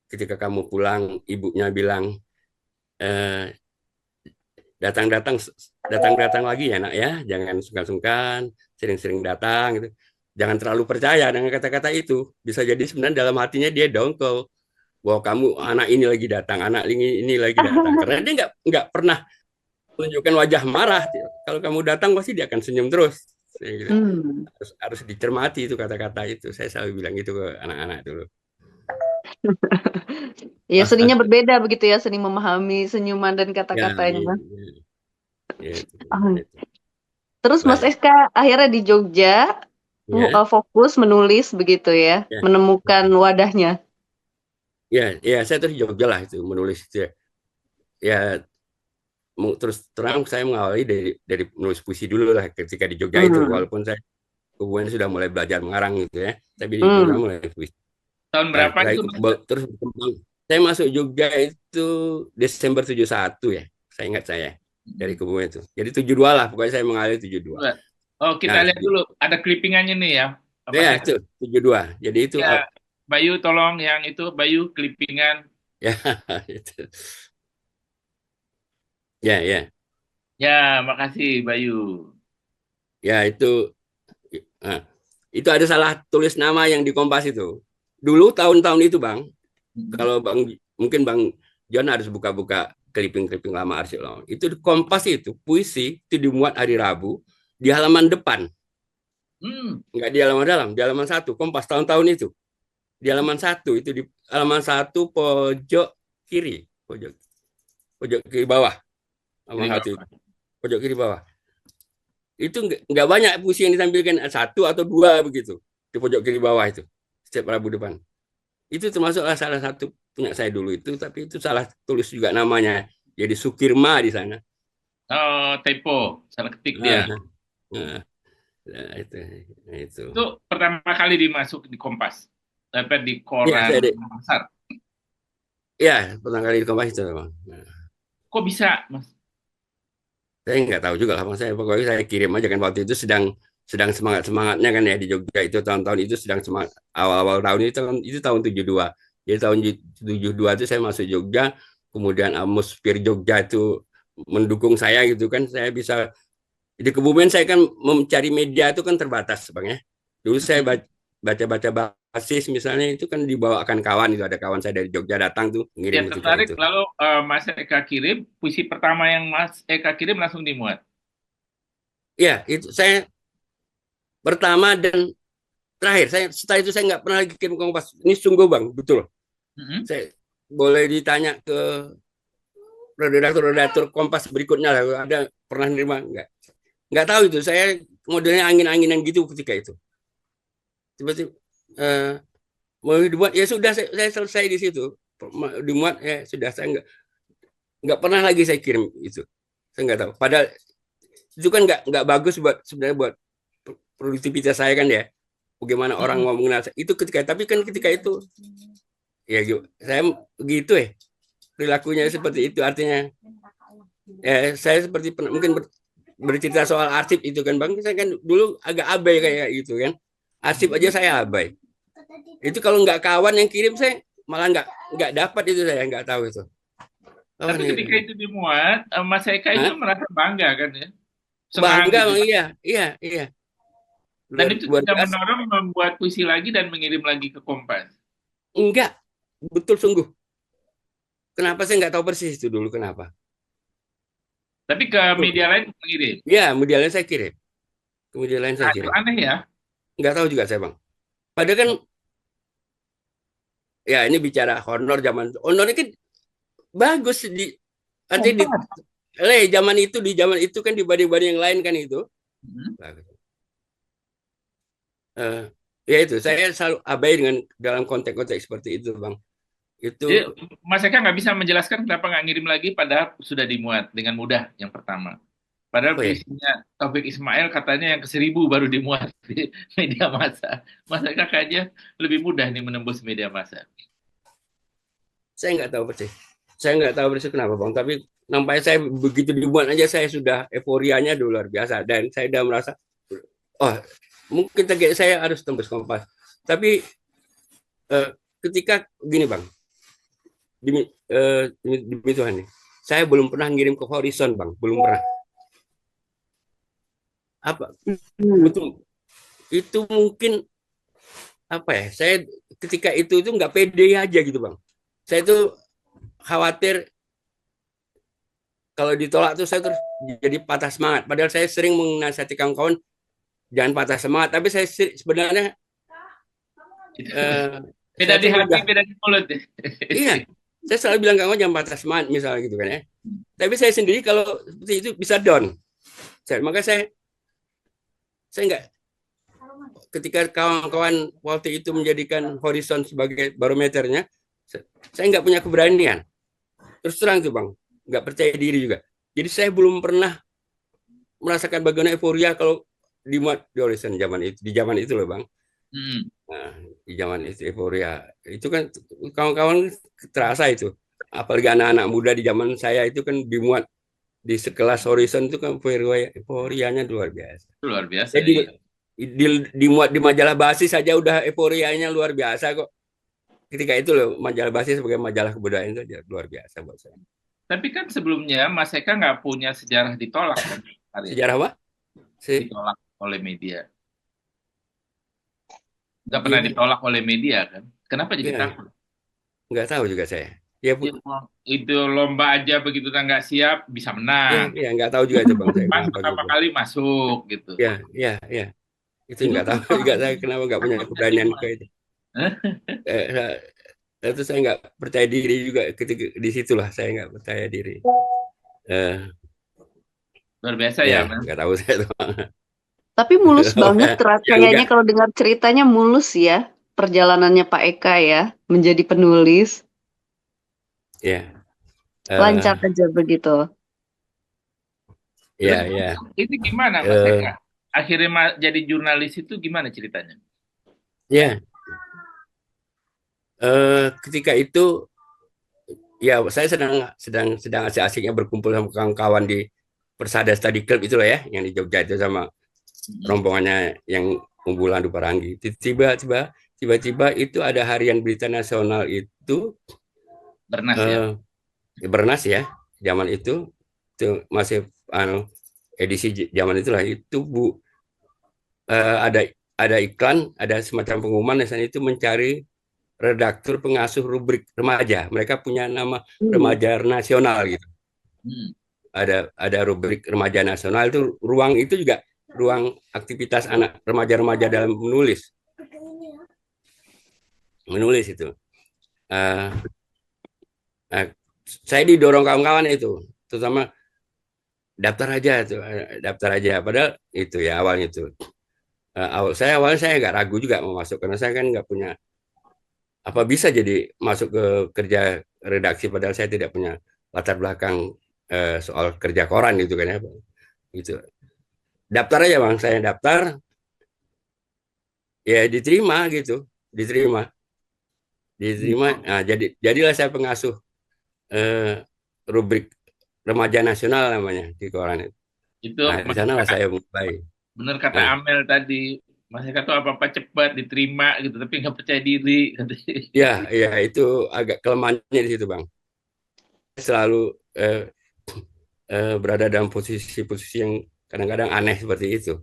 ketika kamu pulang, ibunya bilang, eh, datang-datang datang-datang lagi ya nak ya, jangan sungkan-sungkan, sering-sering datang gitu. Jangan terlalu percaya dengan kata-kata itu. Bisa jadi sebenarnya dalam hatinya dia dongkol bahwa kamu anak ini lagi datang, anak ini lagi datang. Karena dia nggak pernah menunjukkan wajah marah. Kalau kamu datang pasti dia akan senyum terus. Gitu. Hmm. Harus dicermati itu kata-kata itu. Saya selalu bilang gitu ke anak-anak dulu. Ya seninya berbeda begitu ya, seni memahami senyuman dan Ya, kata-katanya. itu. Terus Mas Baik. Eka akhirnya di Jogja Ya, fokus menulis begitu ya, ya. menemukan wadahnya. Ya, saya terus Jogja lah itu menulis itu ya. Ya, terus terang saya mengawali dari menulis puisi dulu lah ketika di Jogja itu, Hmm. walaupun saya kemudian sudah mulai belajar mengarang gitu ya, tapi di Jogja Hmm. mulai puisi. Tahun Nah, berapa itu, Mas? terus berkembang. Saya masuk Jogja itu Desember 71 ya, saya ingat saya dari Kebumen itu. Jadi 72 lah, pokoknya saya mengalir 72. Oh, kita Nah, lihat dulu. Ada clippingannya nih ya. ya itu 72. Jadi itu Ya, Bayu tolong yang itu, Bayu clippingan. ya itu. Ya. Ya, makasih Bayu. Ya itu. Nah, itu ada salah tulis nama yang di Kompas itu. Dulu tahun-tahun itu, Bang, kalau mungkin Bang John harus buka-buka clipping-clipping lama arsip lama. Itu di Kompas itu puisi itu dimuat hari Rabu di halaman depan, nggak di halaman dalam, di halaman satu. Kompas tahun-tahun itu di halaman satu, itu di halaman satu pojok kiri, pojok kiri bawah, halaman satu itu, pojok kiri bawah. Itu nggak banyak puisi yang ditampilkan, satu atau dua begitu di pojok kiri bawah itu setiap Rabu depan. Itu termasuklah salah satu punya saya dulu itu, tapi itu salah tulis juga namanya. Jadi Sukirma di sana. Oh, typo, salah ketik dia. Nah, nah, nah, itu. Itu pertama kali dimasuk di Kompas, dapat di Ya, koran pasar. pertama kali di Kompas itu memang. Nah, Kok bisa, Mas? saya nggak tahu juga lah, Bang. Saya pokoknya saya kirim aja kan, waktu itu sedang semangatnya kan ya di Jogja itu, tahun-tahun itu sedang semangat, awal-awal tahun itu tahun 72. Jadi tahun 72 itu saya masuk Jogja, kemudian atmosfer Jogja itu mendukung saya gitu kan, saya bisa di Kebumen. Saya kan mencari media itu kan terbatas, Bang ya. Dulu saya baca-baca basis misalnya itu kan dibawakan kawan, itu ada kawan saya dari Jogja datang tuh ngirim Yang ketika tertarik, itu. lalu Mas Eka kirim, puisi pertama yang Mas Eka kirim langsung dimuat. Ya, itu saya pertama dan terakhir. Setelah itu saya nggak pernah lagi kirim Kompas. Ini sungguh Bang, betul. Saya boleh ditanya ke redaktur Kompas berikutnya lah, ada pernah nerima nggak tahu itu. Saya modelnya angin-anginan gitu ketika itu. Tiba-tiba mau dibuat, ya sudah, saya selesai di situ. Dimuat ya sudah, saya nggak pernah lagi saya kirim itu. Saya nggak tahu. Padahal itu kan nggak bagus buat sebenarnya, buat produktivitas saya kan ya. Bagaimana orang mau mengenal saya. Itu ketika, tapi kan ketika itu ya saya begitu ya, perilakunya seperti itu, artinya saya seperti mungkin bercerita soal arsip itu kan Bang, saya kan dulu agak abai kayak gitu kan, arsip aja saya abai. Itu kalau nggak kawan yang kirim, saya malah nggak dapat itu, saya nggak tahu itu. Tapi ketika itu dimuat, Mas Eka itu Hah? merasa bangga kan ya, senang Bangga gitu. Bang, iya. Dan itu Luar tidak biasa. mendorong membuat puisi lagi dan mengirim lagi ke Kompas. Enggak, betul sungguh. Kenapa saya nggak tahu persis itu dulu kenapa. Tapi ke media lain mengirim. Ya, media lain saya kirim. Ke media lain saya Nah, itu kirim. aneh ya. Nggak tahu juga saya Bang. Padahal kan, ya ini bicara honor, honor ini kan bagus nanti di zaman itu kan dibanding yang lain kan itu. Bagus. Ya itu saya selalu abai dalam konteks-konteks seperti itu Bang. Itu Jadi, Mas Eka nggak bisa menjelaskan kenapa nggak ngirim lagi padahal sudah dimuat dengan mudah yang pertama. Padahal Oh ya, puisinya Taufik Ismail katanya yang ke 1000 baru dimuat di media massa. Masa kakaknya lebih mudah nih menembus media massa. saya nggak tahu persis. Saya nggak tahu persis kenapa Bang. Tapi nampaknya saya begitu dibuat aja saya sudah euforianya luar biasa. Dan saya udah merasa, oh mungkin target saya harus tembus Kompas. Tapi eh, ketika gini Bang, demi Tuhan nih, saya belum pernah ngirim ke Horizon Bang. Belum pernah. Apa? Hmm. Betul. Itu mungkin apa ya? Saya ketika itu nggak pede aja gitu Bang. Saya tuh khawatir kalau ditolak tuh saya terus jadi patah semangat. Padahal saya sering menasihati kawan-kawan jangan patah semangat. Tapi saya sebenarnya eh, Beda saya di tuh hati, udah, beda di mulut. iya, saya selalu bilang kawan jangan patah semangat misalnya gitu kan ya. Tapi saya sendiri kalau seperti itu bisa down. Maka saya nggak ketika kawan-kawan waktu itu menjadikan Horizon sebagai barometernya, saya nggak punya keberanian. Terus terang tuh bang, nggak percaya diri juga. Jadi saya belum pernah merasakan bagaimana euforia kalau dimuat di Horizon zaman itu, di zaman itu loh bang. Hmm. Nah, di zaman itu euforia itu kan kawan-kawan terasa itu. Apalagi anak-anak muda di zaman saya itu kan dimuat di sekelas Horizon itu kan euforianya luar biasa. Luar biasa Jadi ya. dimuat di majalah basis saja udah euforianya luar biasa kok. Ketika itu loh majalah basis sebagai majalah kebudayaan itu luar biasa buat saya. Tapi kan sebelumnya Mas Eka nggak punya sejarah ditolak kan karyanya, Sejarah apa? ditolak oleh media. Nggak pernah Gimana? ditolak oleh media kan? Kenapa jadi Ya, takut? nggak tahu juga saya. Ya, Ya, itu lomba aja begitu kan nggak siap bisa ya, menang. ya nggak tahu juga itu bang saya Depan kenapa berapa gitu. kali masuk gitu. Ya, ya, ya. Itu Itu nggak tahu juga saya kenapa nggak punya takutnya di keberanian ke mana? itu. Hah? Eh, itu saya nggak percaya diri juga ketika di situlah saya nggak percaya diri. Eh, Luar biasa ya ya, Mas. nggak tahu saya tuh. Tapi mulus banget Ya kayaknya enggak. kalau dengar ceritanya mulus ya perjalanannya Pak Eka ya menjadi penulis. Ya, Lancar eh, aja begitu. Terus ya, ya. itu gimana Mas Eka? Eh, Akhirnya jadi jurnalis itu gimana ceritanya? ya, ketika itu ya saya sedang asik-asiknya berkumpul sama kawan-kawan di Persada Study Club itu lah ya, yang di Jogja itu sama Mm-mm. rombongannya yang unggulan di Paranggi. Tiba-tiba itu ada harian berita nasional itu Bernas ya. eh, Bernas ya, zaman itu masih edisi zaman itulah itu Bu ada iklan, ada semacam pengumuman di sana itu mencari redaktur pengasuh rubrik remaja. Mereka punya nama Hmm. remaja nasional gitu. Hmm. Ada rubrik remaja nasional itu ruang itu juga ruang aktivitas anak remaja-remaja dalam menulis itu. Uh, uh, saya didorong kawan-kawan itu, terutama daftar aja. Padahal itu ya awalnya itu. Awalnya saya agak ragu juga mau masuk karena saya kan nggak punya apa bisa jadi masuk ke kerja redaksi padahal saya tidak punya latar belakang soal kerja koran gitu kan ya gitu daftar aja bang saya daftar ya diterima diterima nah, jadilah saya pengasuh eh, rubrik remaja nasional namanya di koran itu Itu nah di sanalah saya mulai benar kata nah Amel tadi. Mas Eka tuh apa-apa cepat diterima gitu, tapi nggak percaya diri. Katanya. ya itu agak kelemahannya di situ bang selalu eh, berada dalam posisi-posisi yang kadang-kadang aneh seperti itu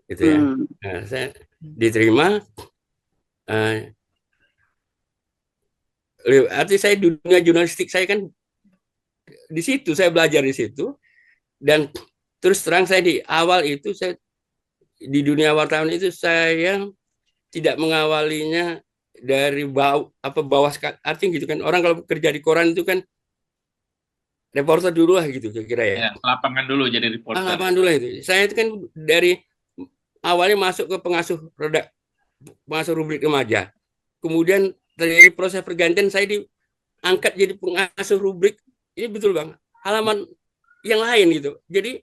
gitu ya. Hmm. Nah, saya diterima, uh, arti saya dunia jurnalistik saya kan di situ, saya belajar di situ dan terus terang saya di awal itu saya di dunia wartawan itu saya tidak mengawalinya dari bawah artinya gitu kan orang kalau kerja di koran itu kan reporter dulu lah gitu kira-kira ya Ya, lapangan dulu jadi reporter. lapangan dulu lah itu saya itu kan dari awalnya masuk ke pengasuh rubrik remaja kemudian dari proses pergantian saya diangkat jadi pengasuh rubrik ini betul bang halaman yang lain gitu jadi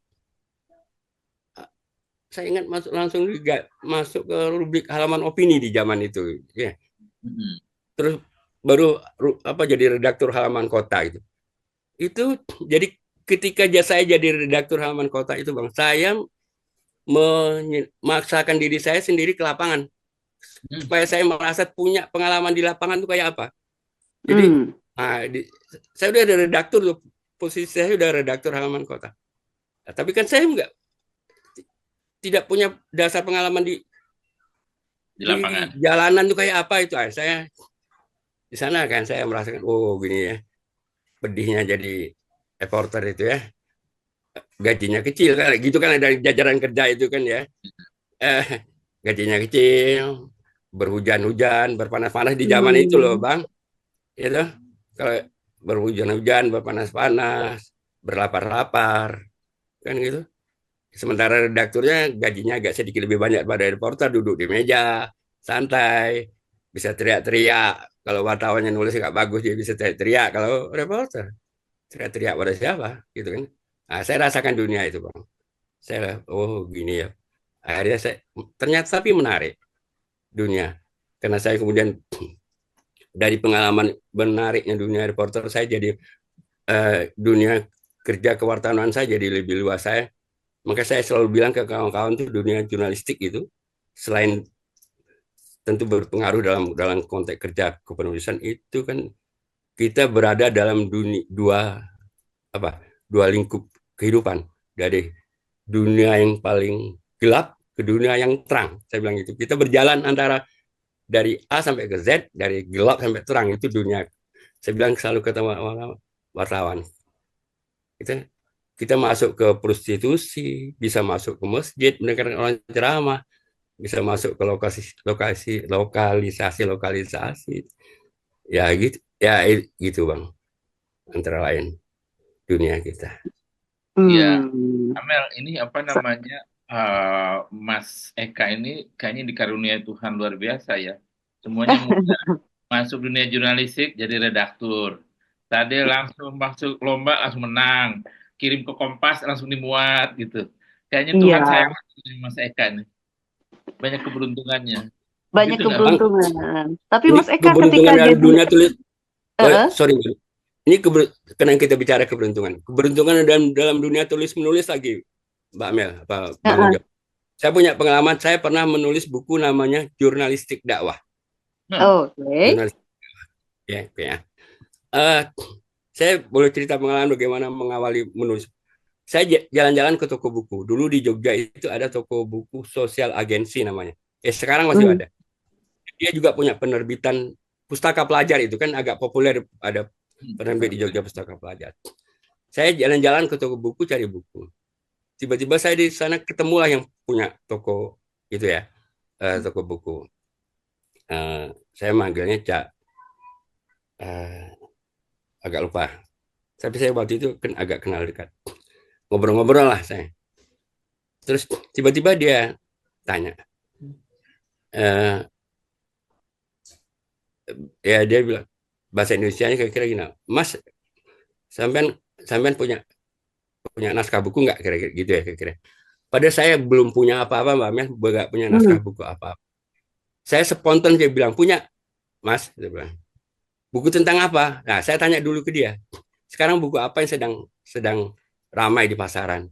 saya ingat langsung juga masuk ke rubrik halaman opini di zaman itu, ya. Terus baru jadi redaktur halaman kota itu. Itu jadi ketika saya jadi redaktur halaman kota itu, Bang, saya memaksakan diri saya sendiri ke lapangan supaya saya merasa punya pengalaman di lapangan itu kayak apa. Jadi saya udah ada redaktur tuh, posisi saya udah redaktur halaman kota. Nah, tapi kan saya tidak punya dasar pengalaman di lapangan. Jalanan tuh kayak apa itu. Saya di sana kan saya merasakan, oh gini ya, pedihnya jadi reporter itu ya. Gajinya kecil kan, gitu kan, dari jajaran kerja itu kan ya. Gajinya kecil, berhujan-hujan, berpanas-panas di zaman itu loh, Bang. Itu kalau berhujan-hujan, berpanas-panas, berlapar-lapar, kan gitu. Sementara redakturnya gajinya agak sedikit lebih banyak pada reporter, duduk di meja, santai, bisa teriak-teriak. Kalau wartawannya nulis nggak bagus, dia bisa teriak-teriak. Kalau reporter, teriak-teriak pada siapa, gitu kan. Nah, saya rasakan dunia itu, Bang. Saya, oh gini ya. Akhirnya ternyata tapi menarik dunia. Karena saya kemudian dari pengalaman menariknya dunia reporter, saya jadi dunia kerja kewartawanan saya jadi lebih luas. Maka saya selalu bilang ke kawan-kawan tuh, dunia jurnalistik itu selain tentu berpengaruh dalam konteks kerja kepenulisan, itu kan kita berada dalam dua lingkup kehidupan, dari dunia yang paling gelap ke dunia yang terang. Saya bilang itu kita berjalan antara dari A sampai ke Z, dari gelap sampai terang, itu dunia. Saya bilang selalu ke wartawan, kita masuk ke prostitusi, bisa masuk ke masjid mendengarkan orang ceramah, bisa masuk ke lokalisasi, ya gitu ya, gitu Bang, antara lain dunia kita. Ya, Amel, ini apa namanya, Mas Eka ini kayaknya dikaruniai Tuhan luar biasa ya. Semuanya mudah. Masuk dunia jurnalistik jadi redaktur. Tadi langsung masuk lomba langsung menang. Kirim ke Kompas langsung dimuat gitu. Kayaknya Tuhan sayang sama Mas Eka nih. Banyak keberuntungannya. Banyak Gitu keberuntungan. Tapi ini Mas Eka keberuntungan ketika dalam jadi dunia tulis. Sorry, ini karena kita bicara keberuntungan. Keberuntungan dalam dunia tulis menulis lagi, Mbak Mel, Bang Ujo. Saya punya pengalaman, saya pernah menulis buku namanya Jurnalistik Dakwah. Jurnalistik Dakwah. Ya. Saya boleh cerita pengalaman bagaimana mengawali menulis. Saya jalan-jalan ke toko buku. Dulu di Jogja itu ada toko buku Sosial Agensi namanya. Sekarang masih ada. Dia juga punya penerbitan pustaka pelajar, itu kan agak populer, ada penerbit di Jogja pustaka pelajar. Saya jalan-jalan ke toko buku cari buku. Tiba-tiba saya di sana ketemulah yang punya toko itu ya, toko buku. Saya manggilnya Cak, agak lupa. Tapi saya waktu itu kan agak kenal dekat. Ngobrol-ngobrol lah saya. Terus tiba-tiba dia tanya, ya dia bilang bahasa Indonesianya kira-kira gini, Mas, sampean punya naskah buku nggak, kira-kira gitu ya kira-kira. Padahal saya belum punya apa-apa, Mbak Mel, nggak punya naskah buku apa-apa. Saya spontan dia bilang, punya, Mas, dia bilang. Buku tentang apa? Nah, saya tanya dulu ke dia. Sekarang buku apa yang sedang ramai di pasaran?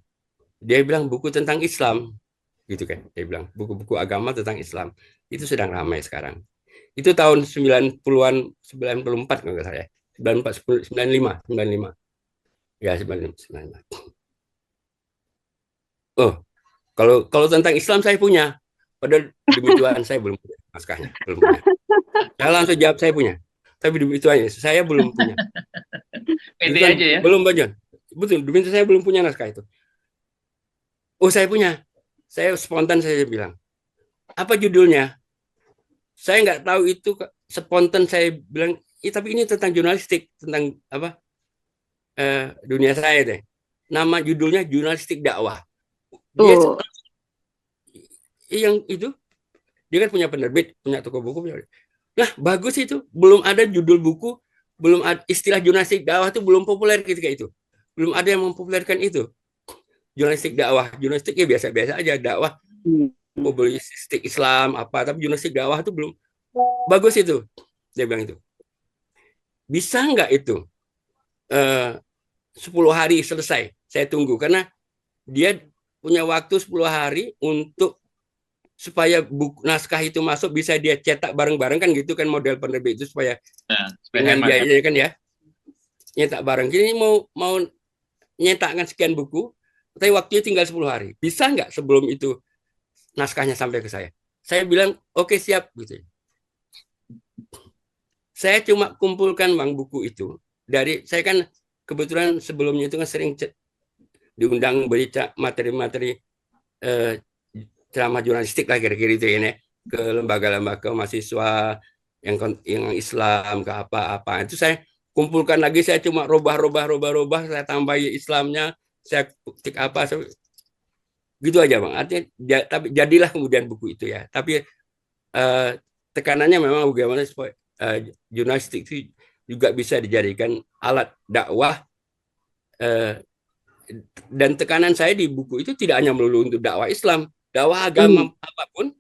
Dia bilang buku tentang Islam, gitu kan? Dia bilang buku-buku agama tentang Islam itu sedang ramai sekarang. Itu tahun 90-an, 94 kalau nggak salah ya. 94, 95. Ya, 95. Oh, kalau tentang Islam saya punya. Padahal demi Tuhan saya belum punya naskahnya, belum punya. Saya langsung jawab saya punya. Tapi demi Tuhan saya belum punya. Pede aja ya. Belum, Pak John. Betul, demi saya belum punya naskah itu. Oh, saya punya. Saya spontan saya bilang, apa judulnya? Saya nggak tahu itu, spontan saya bilang, tapi ini tentang jurnalistik, tentang apa? Dunia saya deh. Nama judulnya Jurnalistik Dakwah. Dia yang itu, dia kan punya penerbit, punya toko buku. Nah, bagus itu. Belum ada judul buku, belum ada istilah jurnalistik dakwah itu belum populer ketika itu. Belum ada yang mempopulerkan itu. Jurnalistik dakwah, jurnalistik ya biasa-biasa aja, dakwah. Hmm. publisistik Islam apa, tapi jurnalistik dakwah itu belum bagus itu. Dia bilang itu. Bisa nggak itu 10 hari selesai? Saya tunggu karena dia punya waktu 10 hari untuk supaya buku naskah itu masuk bisa dia cetak bareng-bareng kan gitu kan model penerbit itu supaya supaya dengan hemat ya. biaya kan ya nyetak bareng. Jadi mau nyetakkan sekian buku, tapi waktunya tinggal 10 hari. Bisa nggak sebelum itu naskahnya sampai ke saya? Saya bilang oke, siap gitu. Saya cuma kumpulkan Bang buku itu dari saya kan kebetulan sebelumnya itu kan sering diundang berita materi-materi ceramah jurnalistik lah kira-kira itu ya, ke lembaga-lembaga mahasiswa yang Islam ke apa-apa. Itu saya kumpulkan lagi, saya cuma robah, saya tambahi Islamnya, saya ketik apa, gitu aja Bang. Artinya tapi jadilah kemudian buku itu ya. Tapi tekanannya memang bagaimana supaya jurnalistik itu juga bisa dijadikan alat dakwah, dan tekanan saya di buku itu tidak hanya melulu untuk dakwah Islam, dakwah agama apapun,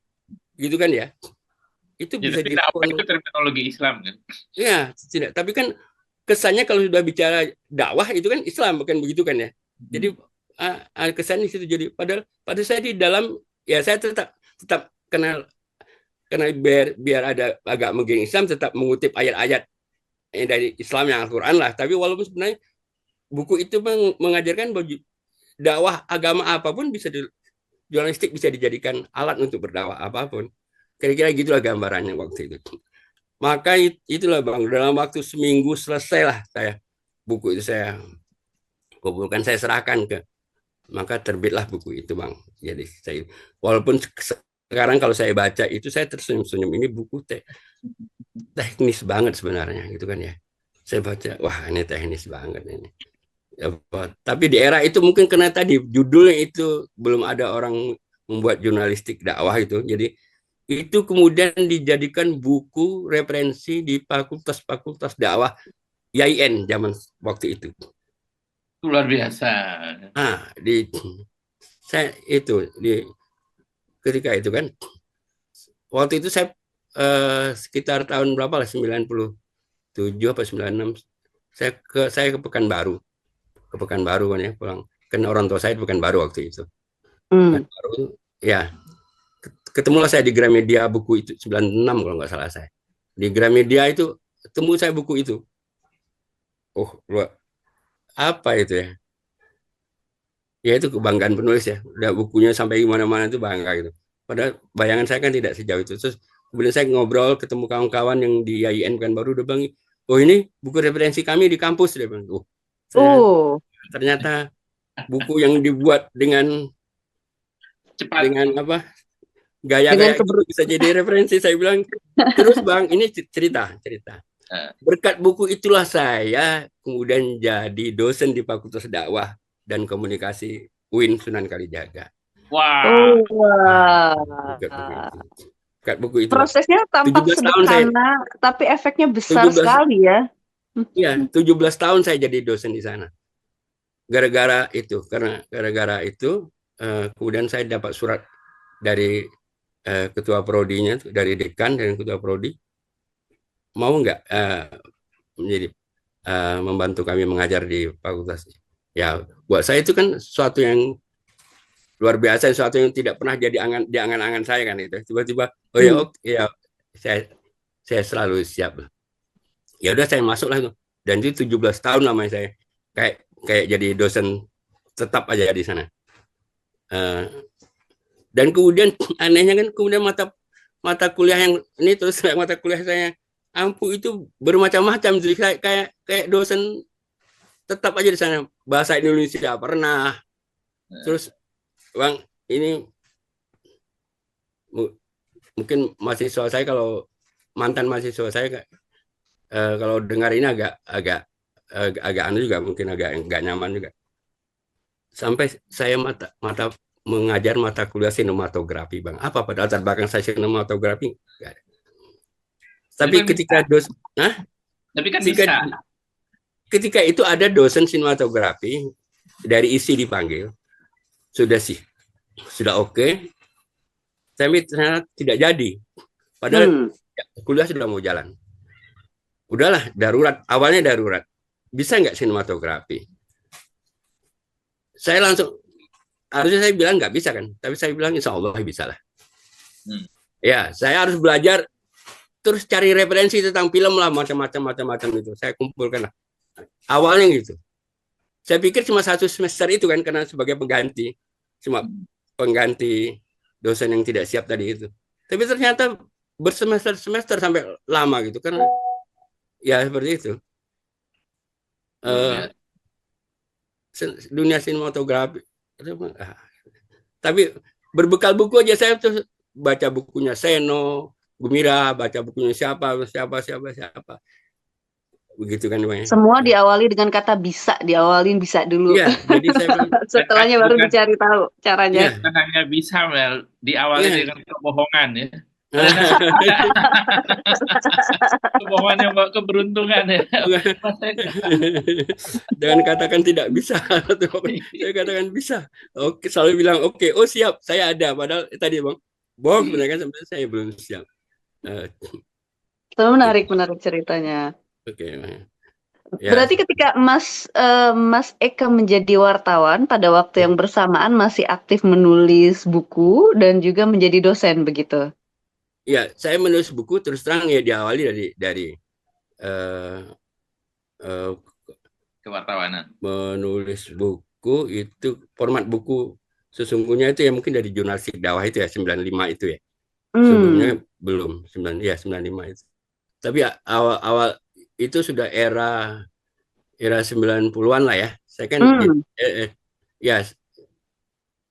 gitu kan ya. Itu Ya, bisa tapi dakwah dilakukan. itu terminologi Islam kan. Ya, tidak. Tapi kan kesannya kalau sudah bicara dakwah itu kan Islam, bukan begitu kan ya. Jadi kesannya situ jadi pada saya di dalam ya saya tetap kenal karena biar ada agak menggiring Islam, tetap mengutip ayat-ayat dari Islam yang Al-Quran lah. Tapi walaupun sebenarnya buku itu mengajarkan bahwa dakwah agama apapun bisa jurnalistik bisa dijadikan alat untuk berdakwah apapun. Kira-kira gitulah gambarannya waktu itu. Maka itulah Bang, dalam waktu seminggu selesailah saya buku itu saya kumpulkan, saya serahkan ke, maka terbitlah buku itu Bang. Jadi saya walaupun sekarang kalau saya baca itu saya tersenyum-senyum, ini buku teknis banget sebenarnya gitu kan ya. Saya baca, wah ini teknis banget ini. Tapi di era itu mungkin karena tadi judulnya itu belum ada orang membuat jurnalistik dakwah itu, jadi itu kemudian dijadikan buku referensi di fakultas-fakultas dakwah IAIN zaman waktu itu. Luar biasa. Saya itu ketika itu kan waktu itu saya sekitar tahun berapa lah, 97 apa 96, saya ke Pekanbaru kan ya, pulang kan orang tua saya di Pekanbaru waktu itu. Pekanbaru ya, ketemulah saya di Gramedia buku itu 96 kalau nggak salah saya. Di Gramedia itu ketemu saya buku itu. Oh, apa itu ya? Ya itu kebanggaan penulis ya. Udah bukunya sampai gimana-mana itu bangga gitu. Padahal bayangan saya kan tidak sejauh itu. Terus kemudian saya ngobrol ketemu kawan-kawan yang di IAIN kan baru udah bilang, oh ini buku referensi kami di kampus, dia bilang. Ternyata buku yang dibuat dengan cepat, dengan apa? Gaya gitu bisa jadi referensi. Saya bilang, terus Bang, ini cerita. Berkat buku itulah saya kemudian jadi dosen di Fakultas Dakwah dan Komunikasi UIN Sunan Kalijaga. Wow. Berkat buku itu. Prosesnya tampak sederhana, tapi efeknya besar sekali ya. Iya, 17 tahun saya jadi dosen di sana. Gara-gara itu, kemudian saya dapat surat dari ketua prodinya, dari dekan dan ketua prodi, mau nggak menjadi membantu kami mengajar di fakultas. Ya, buat saya itu kan sesuatu yang luar biasa, sesuatu yang tidak pernah jadi di angan-angan saya kan itu. Tiba-tiba, oh ya, oke, ya saya selalu siap. Ya udah saya masuk lah itu. Dan itu 17 tahun lamanya saya kayak jadi dosen tetap aja di sana. Dan kemudian anehnya kan kemudian mata kuliah yang ini terus mata kuliah saya ampuh itu bermacam-macam, jadi kayak dosen tetap aja di sana. Bahasa Indonesia pernah. Terus Bang, ini mungkin mahasiswa saya, kalau mantan mahasiswa saya kalau dengar ini agak anu juga, mungkin agak nggak nyaman juga. Sampai saya mengajar mata kuliah sinematografi Bang. Apa pada latar belakang saya sinematografi? Nggak ada. Tapi ketika ketika itu ada dosen sinematografi dari ISI dipanggil, sudah oke. Tapi ternyata tidak jadi. Padahal kuliah sudah mau jalan. Udahlah, darurat. Awalnya darurat. Bisa nggak sinematografi? Saya langsung, harusnya saya bilang nggak bisa kan. Tapi saya bilang insya Allah bisa lah. Ya, saya harus belajar, terus cari referensi tentang film lah, macam-macam itu. Saya kumpulkan lah. Awalnya gitu. Saya pikir cuma 1 semester itu kan, karena sebagai pengganti. Cuma pengganti dosen yang tidak siap tadi itu. Tapi ternyata bersemester-semester sampai lama gitu. Karena ya seperti itu. Dunia sinematografi. Tapi berbekal buku aja saya tuh baca bukunya Seno, Gumira, baca bukunya siapa. Begitu kan namanya. Semua diawali dengan kata bisa, diawalin bisa dulu. Iya, jadi saya setelahnya baru dicari tahu caranya. Iya, bukan hanya bisa, Mel, diawali dengan kebohongan ya. Kebohongan yang bawa keberuntungan ya. Jangan katakan tidak bisa. Saya katakan bisa. Oke, selalu bilang oke, oh siap, saya ada. Padahal tadi Bang, bohong sebenarnya kan sampai saya belum siap. Itu menarik ceritanya. Oke. Ya. Berarti ketika Mas Eka menjadi wartawan, pada waktu yang bersamaan masih aktif menulis buku dan juga menjadi dosen begitu? Ya, saya menulis buku terus terang ya diawali dari kewartawanan. Menulis buku itu, format buku sesungguhnya itu ya mungkin dari jurnalistik dakwah itu ya, 95 itu ya. Sebelumnya belum, 95 itu. Tapi awal itu sudah era 90-an lah ya. Saya kan ya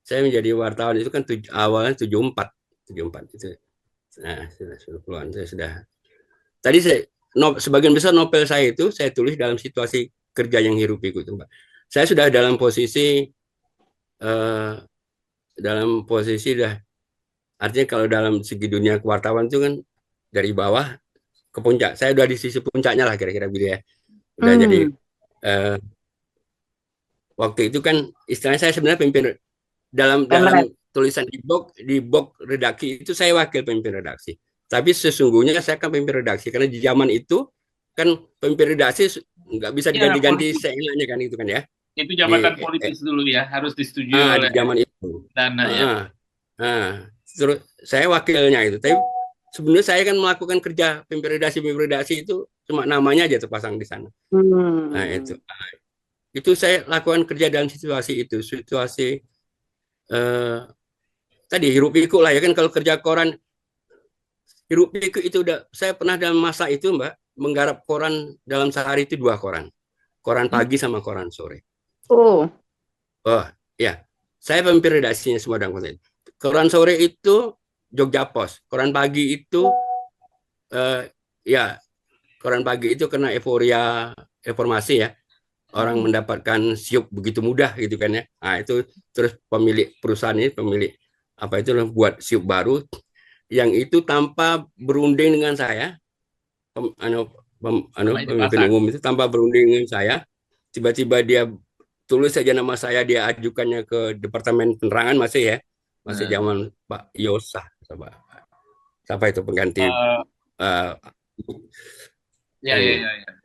saya menjadi wartawan itu kan awalnya 74 itu. Nah, sudah 90-an saya sudah. Tadi sebagian besar novel saya itu saya tulis dalam situasi kerja yang hiruk pikuk itu, Mbak. Saya sudah dalam posisi dah, artinya kalau dalam segi dunia kewartawan itu kan dari bawah ke puncak. Saya udah di sisi puncaknya lah kira-kira gitu ya. Udah jadi waktu itu kan istilahnya saya sebenarnya pemimpin dalam tulisan di blog redaksi itu saya wakil pemimpin redaksi. Tapi sesungguhnya saya kan pemimpin redaksi karena di zaman itu kan pemimpin redaksi nggak bisa diganti-ganti seenaknya kan itu kan ya. Itu jabatan politis dulu ya, harus disetujui oleh di zaman itu. Terus saya wakilnya itu. Tapi sebenarnya saya kan melakukan kerja pemimpin redaksi itu cuma namanya aja terpasang di sana. Nah itu saya lakukan kerja dalam situasi itu, situasi tadi hiruk pikuk lah ya kan. Kalau kerja koran hiruk pikuk itu udah, saya pernah dalam masa itu Mbak menggarap koran dalam sehari itu 2 koran pagi sama koran sore. Oh ya, saya pemimpin redaksinya semua dalam koran. Koran sore itu Jogja Post, koran pagi itu koran pagi itu karena euforia informasi ya, orang mendapatkan siup begitu mudah gitu kan ya. Nah itu terus pemilik perusahaan ini, pemilik apa itu buat siup baru yang itu tanpa berunding dengan saya, pemimpin umum itu tanpa berunding dengan saya, tiba-tiba dia tulis saja nama saya, dia ajukannya ke Departemen Penerangan masih zaman Pak Yosa, siapa itu pengganti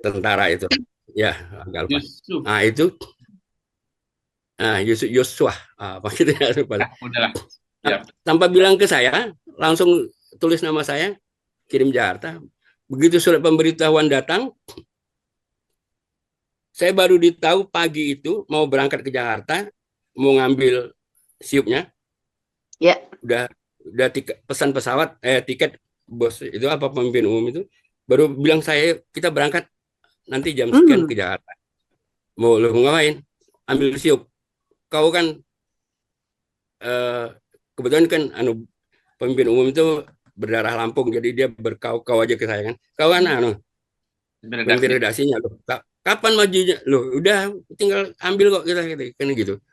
tentara itu ya, agak lupa. Nah itu Yosua apa gitu ya, tanpa bilang ke saya langsung tulis nama saya, kirim Jakarta. Begitu surat pemberitahuan datang, saya baru ditahu pagi itu mau berangkat ke Jakarta, mau ngambil siupnya. Ya. Udah pesan pesawat, tiket bos itu apa pemimpin umum itu baru bilang saya kita berangkat nanti jam sekian ke Jakarta. Mau ngapain? Ambil siup. Kau kan kebetulan kan pemimpin umum itu berdarah Lampung, jadi dia berkau-kau aja ke saya kan. Kau kan pemimpin redaksinya loh. Kapan majunya? Loh, udah tinggal ambil kok kita kan gitu.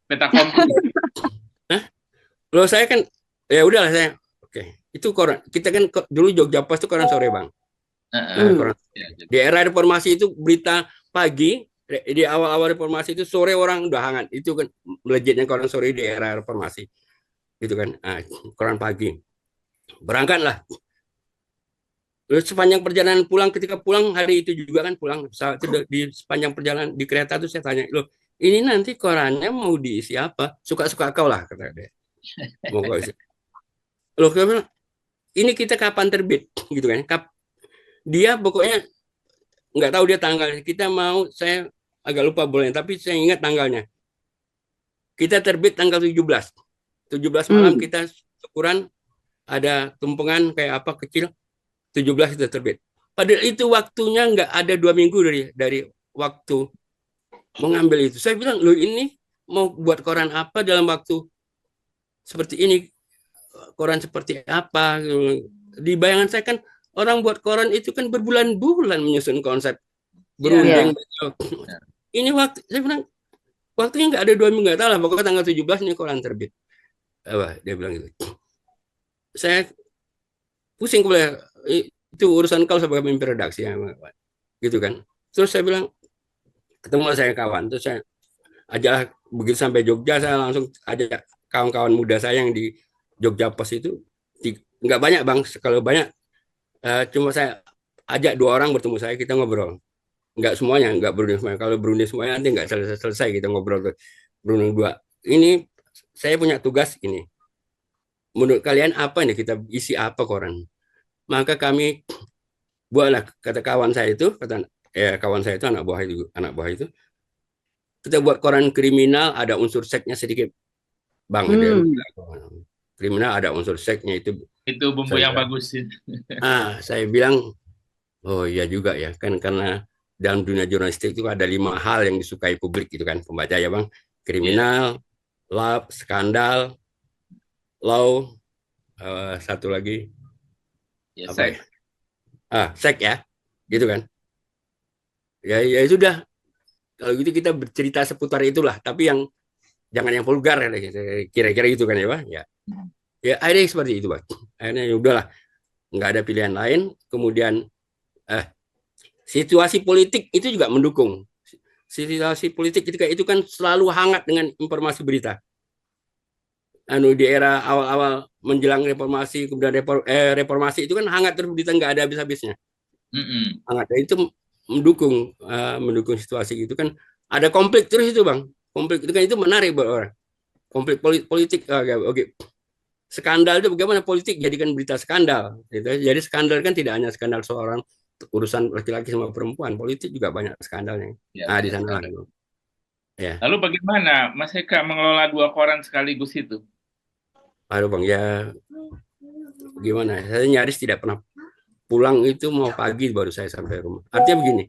Peta komplit. Loh saya kan ya udahlah saya. Oke. Itu koran. Kita kan dulu Jogja Post itu koran sore, Bang. Di era reformasi itu berita pagi, di awal-awal reformasi itu sore orang udah hangat. Itu kan melejitnya koran sore di era reformasi. gitu kan. Nah, koran pagi. Berangkatlah. Terus sepanjang perjalanan pulang, ketika pulang hari itu juga kan pulang pesawat itu di sepanjang perjalanan di kereta tuh saya tanya, loh ini nanti korannya mau diisi apa? Suka-suka kau lah kata dia. Mau kau isi. Loh ini kita kapan terbit gitu kan? Dia pokoknya nggak tahu dia tanggalnya. Kita mau, saya agak lupa boleh, tapi saya ingat tanggalnya. Kita terbit tanggal 17. 17 malam kita syukuran ada tumpengan kayak apa kecil. 17 itu terbit. Padahal itu waktunya nggak ada 2 minggu dari waktu mengambil itu. Saya bilang, loh ini mau buat koran apa dalam waktu seperti ini? Koran seperti apa? Di bayangan saya kan orang buat koran itu kan berbulan-bulan menyusun konsep berunding. Ini waktu, saya bilang, waktunya nggak ada 2 minggu, nggak tahu lah. Pokoknya tanggal 17 ini koran terbit. Apa? Dia bilang gitu. Saya pusing kepala, itu urusan kau sebagai pemimpin redaksi ya, gitu kan. Terus saya bilang, ketemu saya kawan, terus saya ajak, begitu sampai Jogja saya langsung ajak kawan-kawan muda saya yang di Jogja Pos itu, nggak banyak bang, kalau banyak cuma saya ajak 2 orang bertemu saya, kita ngobrol. Nggak semuanya, nggak berunding semuanya. Kalau berunding semuanya nanti nggak selesai kita ngobrol. Berunding 2. Ini saya punya tugas ini. Menurut kalian apa ini kita isi apa koran? Maka kami buatlah, kata kawan saya itu, kawan saya itu anak buah itu, kita buat koran kriminal ada unsur seksnya sedikit, bang. Kriminal ada unsur seksnya itu bumbu yang bagus sih. Saya bilang, oh iya juga ya kan, karena dalam dunia jurnalistik itu ada 5 hal yang disukai publik gitu kan, pembaca ya bang. Kriminal, love, skandal, law, satu lagi apa ya? Seks ya, gitu kan. Ya sudah. Kalau gitu kita bercerita seputar itulah, tapi yang jangan yang vulgar kira-kira gitu kan ya Pak. Ya akhirnya seperti itu Pak. Akhirnya ya udahlah, nggak ada pilihan lain. Kemudian situasi politik itu juga mendukung. Situasi politik ketika itu kan selalu hangat dengan informasi berita. Di era awal-awal menjelang reformasi, kemudian reformasi itu kan hangat terus berita, nggak ada habis-habisnya. Hangat, itu mendukung situasi itu kan. Ada konflik terus itu bang. Konflik itu kan itu menarik buat orang. Konflik politik. Oke. Skandal itu bagaimana politik jadikan berita skandal. Gitu. Jadi skandal kan tidak hanya skandal seorang urusan laki-laki sama perempuan. Politik juga banyak skandalnya. Di sana lah. Ya. Lalu bagaimana Mas Eka mengelola 2 koran sekaligus itu? Aduh bang, ya gimana? Saya nyaris tidak pernah pulang, itu mau pagi baru saya sampai rumah. Artinya begini,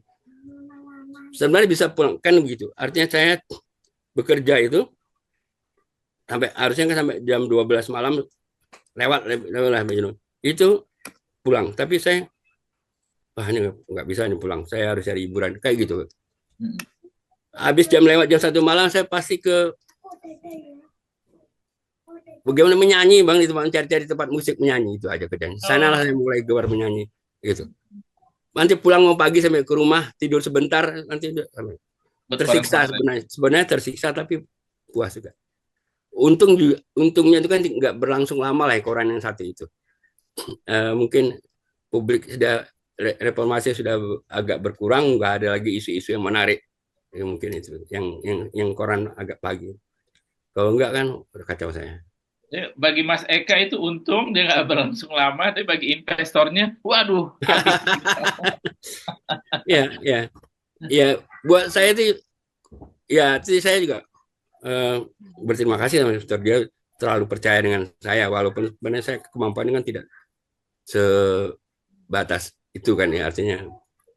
sebenarnya bisa pulang kan begitu. Artinya saya bekerja itu harusnya kan sampai jam 12 malam lewat itu pulang. Tapi saya ini nggak bisa nih pulang. Saya harus cari hiburan kayak gitu. Habis lewat jam 1 malam saya pasti ke bagaimana menyanyi bang, itu bang, cari-cari tempat musik menyanyi, itu aja kerjanya. Sanalah saya mulai gemar menyanyi gitu. Nanti pulang mau pagi sampai ke rumah tidur sebentar, nanti tersiksa sebenarnya tersiksa tapi puas juga. Untungnya itu kan nggak berlangsung lama lah koran yang satu itu. Mungkin publik sudah reformasi sudah agak berkurang, nggak ada lagi isu-isu yang menarik. Ya, mungkin itu yang koran agak pagi. Kalau enggak kan udah kacau saya. Bagi Mas Eka itu untung dia nggak berlangsung lama, tapi bagi investornya, waduh. Ya, buat saya itu, ya saya juga berterima kasih sama investor, dia terlalu percaya dengan saya, walaupun sebenarnya saya kemampuan kan tidak sebatas itu kan ya, artinya.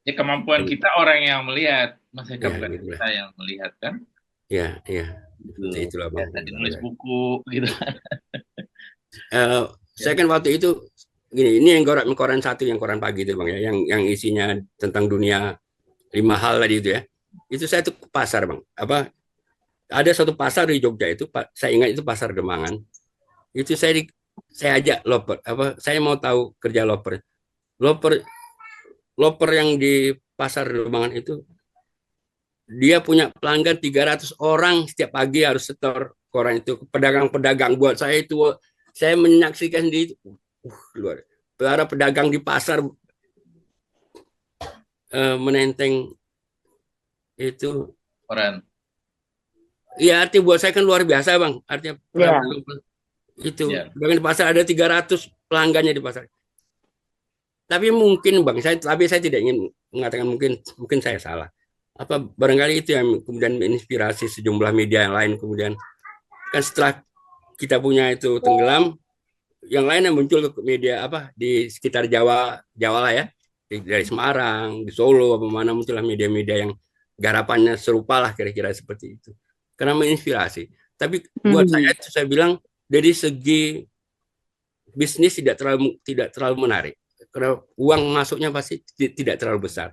Ya kemampuan kita orang yang melihat, Mas Eka bukan kita yang melihat kan? Iya. Itulah bang. Tadi nulis buku gitu. Saya kan waktu itu gini, ini yang koran satu, yang koran pagi itu bang ya, yang isinya tentang dunia 5 hal tadi itu ya. Itu saya tuh ke pasar bang. Ada satu pasar di Jogja itu, saya ingat itu pasar Demangan. Itu saya ajak loper. Saya mau tahu kerja loper. Loper yang di pasar Demangan itu, dia punya pelanggan 300 orang, setiap pagi harus setor koran itu, pedagang-pedagang. Buat saya itu, saya menyaksikan sendiri, luar. Para pedagang di pasar menenteng itu. Koran. Iya, artinya buat saya kan luar biasa, Bang. Artinya itu pedagang di pasar ada 300 pelanggannya di pasar. Tapi mungkin, Bang, saya tidak ingin mengatakan mungkin saya salah. Apa barangkali itu yang kemudian menginspirasi sejumlah media yang lain, kemudian kan setelah kita punya itu tenggelam, yang lain yang muncul ke media apa di sekitar Jawa lah ya, dari Semarang, di Solo, apa mana muncullah media-media yang garapannya serupa lah, kira-kira seperti itu. Karena menginspirasi. Tapi buat saya bilang dari segi bisnis tidak terlalu menarik. Karena uang masuknya pasti tidak terlalu besar.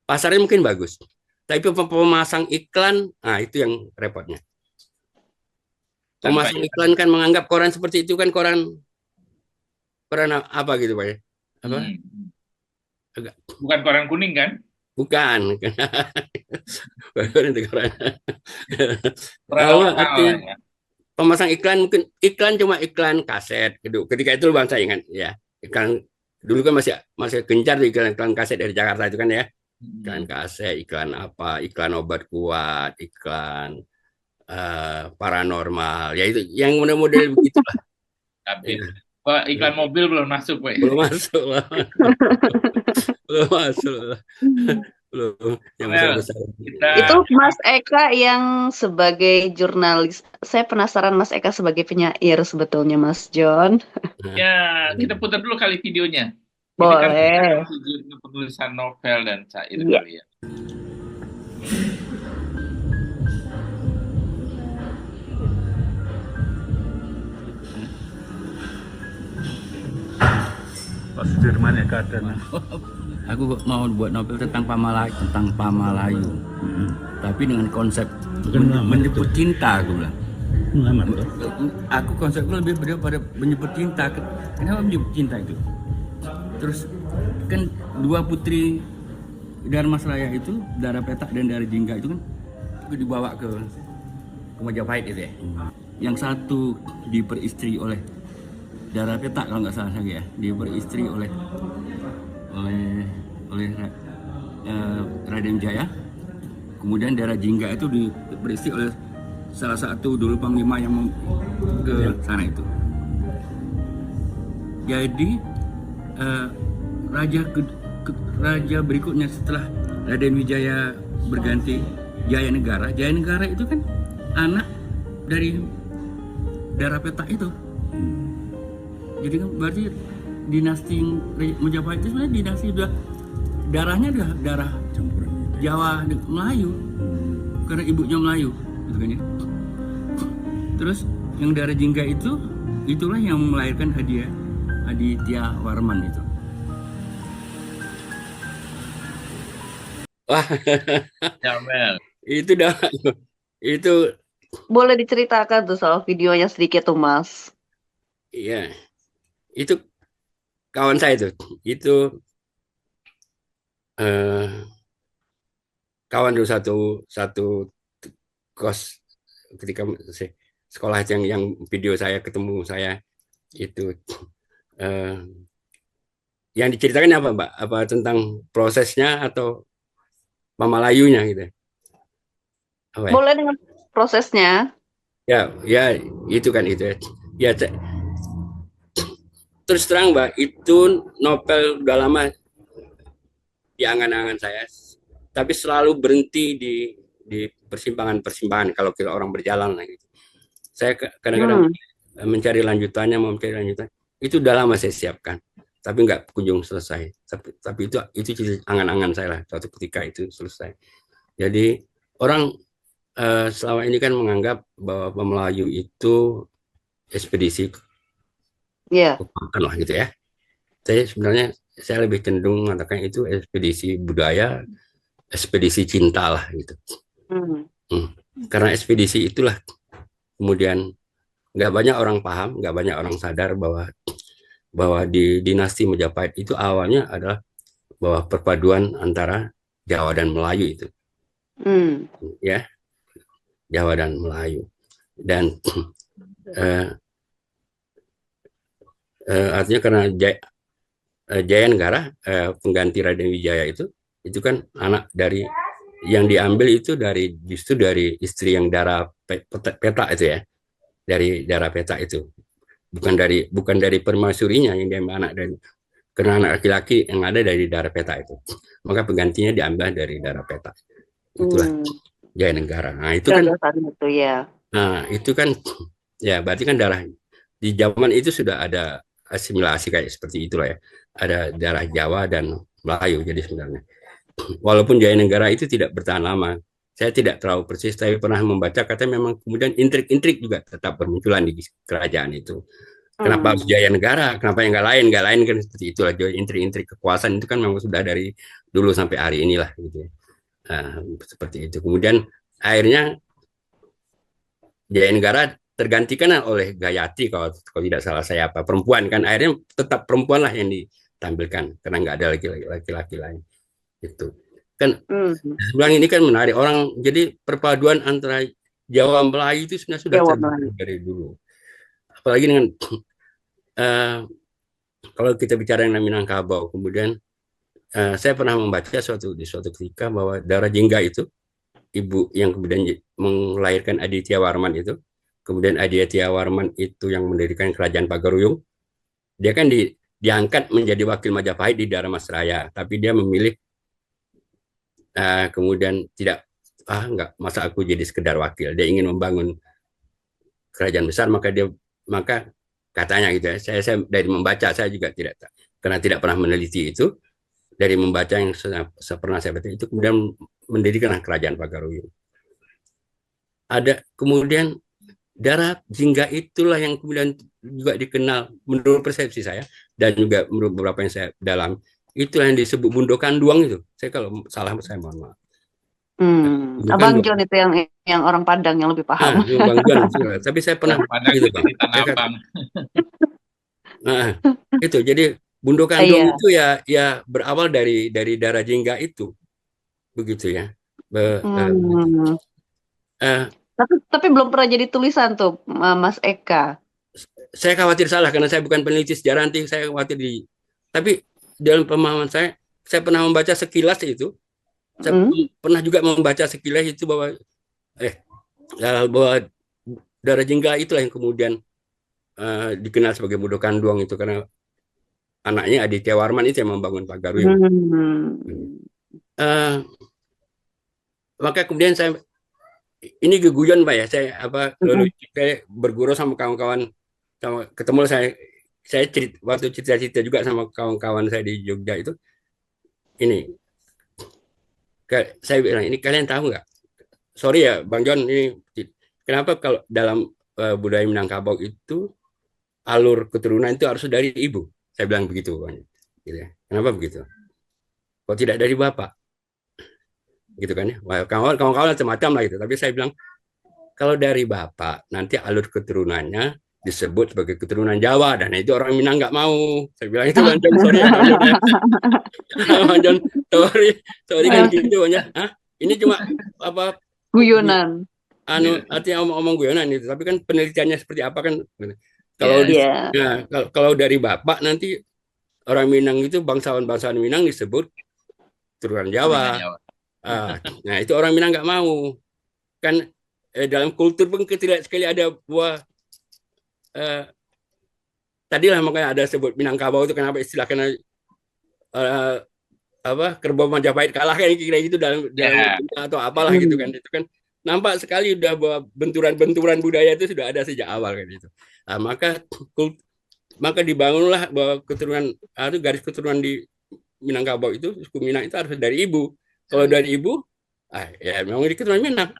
Pasarnya mungkin bagus. Tapi pemasang iklan, nah itu yang repotnya. Pemasang iklan kan menganggap koran seperti itu kan koran apa gitu Pak ya? Apa? Bukan koran kuning kan? Bukan. Pemasang iklan mungkin cuma iklan kaset gitu. Ketika itu bang saya ingat ya, iklan dulu kan masih gencar di iklan kaset dari Jakarta itu kan ya. Iklan kaset, iklan apa, iklan obat kuat, iklan paranormal, ya itu yang model-model begitu lah. Tapi iklan mobil belum masuk, Pak. Belum masuk lah. Belum masuk lah. Belum. Yang besar-besar. Itu Mas Eka yang sebagai jurnalis. Saya penasaran Mas Eka sebagai penyair sebetulnya, Mas John. Ya, kita putar dulu kali videonya. Boleh. Ini kan penulisan novel dan syair kali ya. Pak Sudirman ya keadaan. Aku mau buat novel tentang Pamalayu, tapi dengan konsep menjemput cinta, aku bilang. Aku konsepku lebih pada menjemput cinta. Kenapa menjemput cinta itu? Terus kan dua putri Dharmasraya itu, Dara Petak dan Dara Jingga itu kan dibawa ke Majapahit itu ya. Yang satu diperistri oleh Dara Petak kalau nggak salah saya ya, diperistri oleh Raden Jaya. Kemudian Dara Jingga itu diperistri oleh salah satu dulu panglima yang ke sana itu. Jadi raja berikutnya setelah Raden Wijaya berganti Jaya Negara itu kan anak dari Dara Petak itu. Jadi kan berarti dinasti Majapahit itu sebenarnya dinasti darahnya darah campuran Jawa dan Melayu, karena ibunya Melayu gitu kan ya. Terus yang Dara Jingga itulah yang melahirkan Aditya Warman itu. Wah, itu boleh diceritakan tuh soal videonya sedikit tuh Mas. Iya, itu kawan saya itu kawan dulu satu kos ketika sekolah yang video saya ketemu saya itu. Yang diceritakan apa Mbak? Apa tentang prosesnya atau Pamalayunya gitu? Apa ya? Boleh dengan prosesnya. Ya itu kan itu ya. Terus terang Mbak, itu novel udah lama di angan-angan saya, tapi selalu berhenti di persimpangan kalau kita orang berjalan lah gitu. Saya kadang-kadang mencari lanjutannya, itu udah lama saya siapkan, tapi nggak kunjung selesai. Tapi itu angan-angan saya lah, suatu ketika itu selesai. Jadi orang selama ini kan menganggap bahwa Pemelayu itu ekspedisi lah gitu ya. Saya lebih cenderung mengatakan itu ekspedisi budaya, ekspedisi cinta lah gitu. Karena ekspedisi itulah kemudian nggak banyak orang paham, nggak banyak orang sadar bahwa di dinasti Majapahit itu awalnya adalah bahwa perpaduan antara Jawa dan Melayu itu. Ya, Jawa dan Melayu. dan eh, artinya karena Jaya Negara, pengganti Raden Wijaya itu kan anak dari yang diambil itu justru dari istri yang darah peta itu ya, dari darah peta itu, bukan dari permaisurinya yang diambil anak, dan karena anak laki-laki yang ada dari darah peta itu, maka penggantinya diambil dari darah peta. Itulah Jaya Negara. Nah itu kan, ya berarti kan darah di zaman itu sudah ada asimilasi kayak seperti itulah ya. Ada darah Jawa dan Melayu jadi sebenarnya. Walaupun Jaya Negara itu tidak bertahan lama, saya tidak terlalu persis, tapi pernah membaca katanya memang kemudian intrik-intrik juga tetap bermunculan di kerajaan itu. Kenapa harus Jaya Negara? Kenapa yang nggak lain? Nggak lain kan seperti itulah. Intrik-intrik kekuasaan itu kan memang sudah dari dulu sampai hari inilah gitu ya. Seperti itu. Kemudian akhirnya Jaya Negara tergantikan oleh Gayatri kalau tidak salah saya perempuan kan, akhirnya tetap perempuan lah yang ditampilkan karena nggak ada laki-laki lain itu kan. Sebelah ini kan menarik orang, jadi perpaduan antara Jawa Melayu itu sebenarnya sudah terjadi dari dulu, apalagi dengan kalau kita bicara yang Minangkabau. Kemudian saya pernah membaca di suatu ketika bahwa Dara Jingga itu ibu yang kemudian melahirkan Aditya Warman itu, kemudian Aditya Warman itu yang mendirikan kerajaan Pagaruyung, dia kan diangkat menjadi wakil Majapahit di Dharmasraya, tapi dia memilih kemudian tidak, enggak, masa aku jadi sekedar wakil, dia ingin membangun kerajaan besar, maka katanya gitu ya, saya dari membaca, saya juga karena tidak pernah meneliti itu, dari membaca yang pernah saya baca itu, kemudian mendirikan kerajaan Pagaruyung. Ada kemudian darah Jingga itulah yang kemudian juga dikenal menurut persepsi saya dan juga menurut beberapa yang saya dalam, itulah yang disebut Bundo Kanduang itu. Saya kalau salah saya mohon maaf. Abang John itu yang orang Padang yang lebih paham. Bang John, tapi saya pernah gitu Bang. Itu jadi Bundo Kandung itu ya berawal dari darah Jingga itu, begitu ya. Tapi belum pernah jadi tulisan tuh, Mas Eka. Saya khawatir salah karena saya bukan peneliti sejarah, nanti saya khawatir tapi dalam pemahaman saya pernah membaca sekilas itu. Saya pernah juga membaca sekilas itu bahwa darah Jingga itulah yang kemudian dikenal sebagai Bundo Kanduang itu karena anaknya Aditya Warman itu yang membangun Pagaruyung. Maka kemudian saya ini geguyon Pak ya, saya lalu kayak berguru sama kawan-kawan, ketemu saya waktu cerita-cerita juga sama kawan-kawan saya di Jogja itu. Ini saya bilang, ini kalian tahu nggak? Sorry ya Bang John, ini kenapa kalau dalam budaya Minangkabau itu alur keturunan itu harus dari ibu? Saya bilang begitu, gitu ya. Kenapa begitu? Kok tidak dari bapak? Gitu kan ya. Kawan-kawan macam-macam lah gitu. Tapi saya bilang kalau dari bapak nanti alur keturunannya disebut sebagai keturunan Jawa, dan itu orang Minang nggak mau. Saya bilang itu Bang John, sorry ya Bang John, sorry kan gitu ya. Ini cuma guyonan. Artinya omong guyonan itu, tapi kan penelitiannya seperti apa kan? Kalau dari bapak nanti orang Minang itu bangsawan Minang disebut keturunan Jawa. Nah itu orang Minang nggak mau kan. Dalam kultur pun tidak sekali ada buah tadilah makanya ada sebut Minangkabau itu kenapa istilah karena kerbau Majapahit kalah kan kira gitu dalam atau apalah gitu kan. Itu kan nampak sekali udah bahwa benturan budaya itu sudah ada sejak awal kan itu. Maka dibangunlah bahwa keturunan itu garis keturunan di Minangkabau itu, suku Minang itu harus dari ibu. Kalau dari ibu, ya memang di keturunan Minang,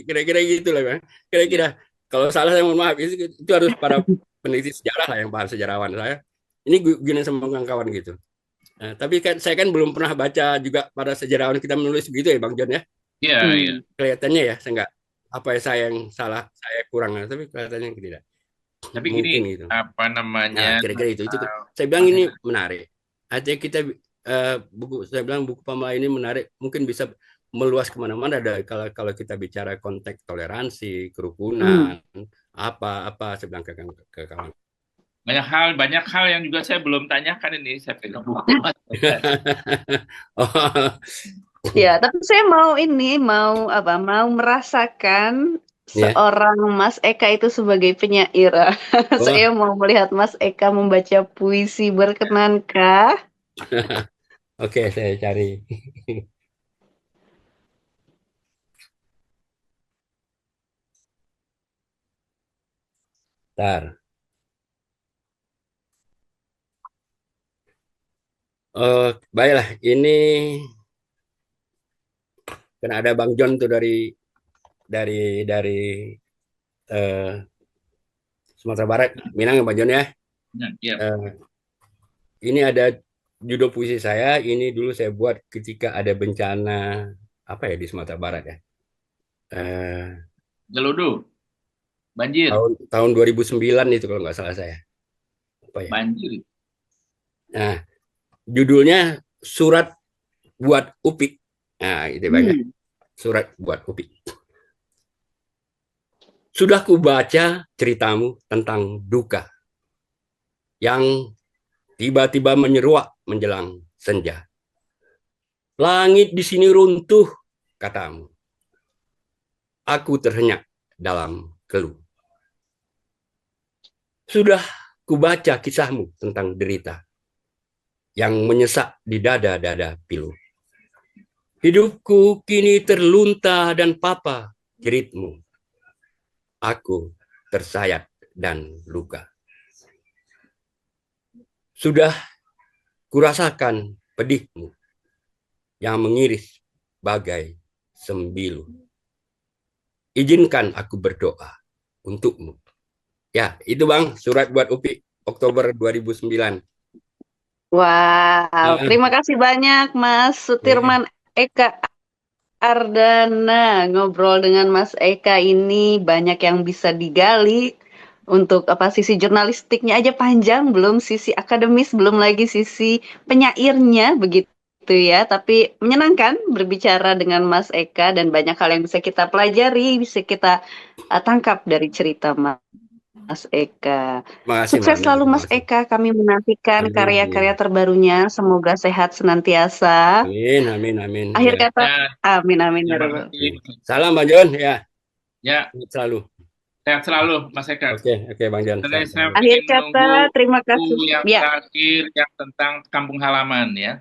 kira-kira gitu lah, kira-kira. Kalau salah saya mohon maaf, itu harus para peneliti sejarah lah yang paham, sejarawan saya. Ini gini sama kawan-kawan gitu. Tapi kan saya kan belum pernah baca juga para sejarawan kita menulis begitu ya Bang John ya. Iya. Kelihatannya ya, saya nggak saya yang salah, saya kurang, tapi kelihatannya tidak. Tapi gini, gitu. apa namanya? Kira-kira itu saya bilang ini menarik. Artinya kita saya bilang buku Pamela ini menarik, mungkin bisa meluas kemana-mana. Ada kalau kita bicara konteks toleransi, kerukunan, Apa saya bilang ke kawan. Banyak hal yang juga saya belum tanyakan ini. Saya pegang buku. Oh, Ya, tapi saya mau mau merasakan ya. seorang Mas Eka itu sebagai penyair. Oh, Saya mau melihat Mas Eka membaca puisi, berkenankah? oke, saya cari. Ntar. Oh, baiklah. Ini kan ada Bang John tuh dari eh, Sumatera Barat, Minang ya Bang John ya. Ya. Eh, ini ada judul puisi saya. Ini dulu saya buat ketika ada bencana apa ya di Sumatera Barat ya. Eh, Geludu, banjir, tahun 2009 itu kalau nggak salah saya. Apa ya? banjir. Nah, judulnya Surat buat Upik. Nah, itu banyak. Surat buat Upik. Sudah kubaca ceritamu tentang duka yang tiba-tiba menyeruak menjelang senja. Langit di sini runtuh, katamu. Aku terhenyak dalam keluh. Sudah kubaca kisahmu tentang derita yang menyesak di dada-dada pilu. Hidupku kini terlunta dan papa jeritmu. Aku tersayat dan luka. Sudah kurasakan pedihmu yang mengiris bagai sembilu. Izinkan aku berdoa untukmu. Ya, itu Bang, surat buat Upi Oktober 2009. Wow, terima kasih banyak Mas Ya, Sutirman Eka Ardana. Ngobrol dengan Mas Eka ini banyak yang bisa digali. Untuk sisi jurnalistiknya aja panjang, belum sisi akademis, belum lagi sisi penyairnya begitu ya. Tapi menyenangkan berbicara dengan Mas Eka dan banyak hal yang bisa kita pelajari, bisa kita tangkap dari cerita Mas Eka. makasih Mbak Sukses Mel, selalu Mas makasih. Eka, kami menantikan Amin, karya-karya amin. terbarunya. Semoga sehat senantiasa. Amin, amin, amin. Akhir Ya. kata, Ya, amin amin ya terima Rabbal. kasih. Salam Bang John, ya. Ya, Selalu. sehat selalu, Mas Eka. Oke, Bang John, Karena sehat saya selalu. Akhir ingin kata, menunggu terima kasih. buku yang Ya, terakhir yang tentang kampung halaman ya.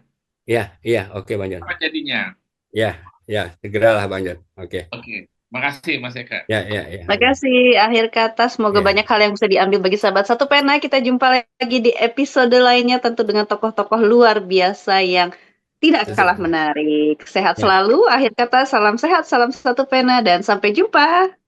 Iya, oke Bang John. Apa jadinya? Ya, segeralah Bang John. Oke. Oke, makasih Mas Eka. Ya. makasih. Akhir kata, semoga Ya, banyak hal yang bisa diambil bagi sahabat Satu Pena. Kita jumpa lagi di episode lainnya, tentu dengan tokoh-tokoh luar biasa yang tidak kalah sesuai. menarik. Sehat Ya. selalu. Akhir kata, salam sehat, salam Satu Pena, dan sampai jumpa.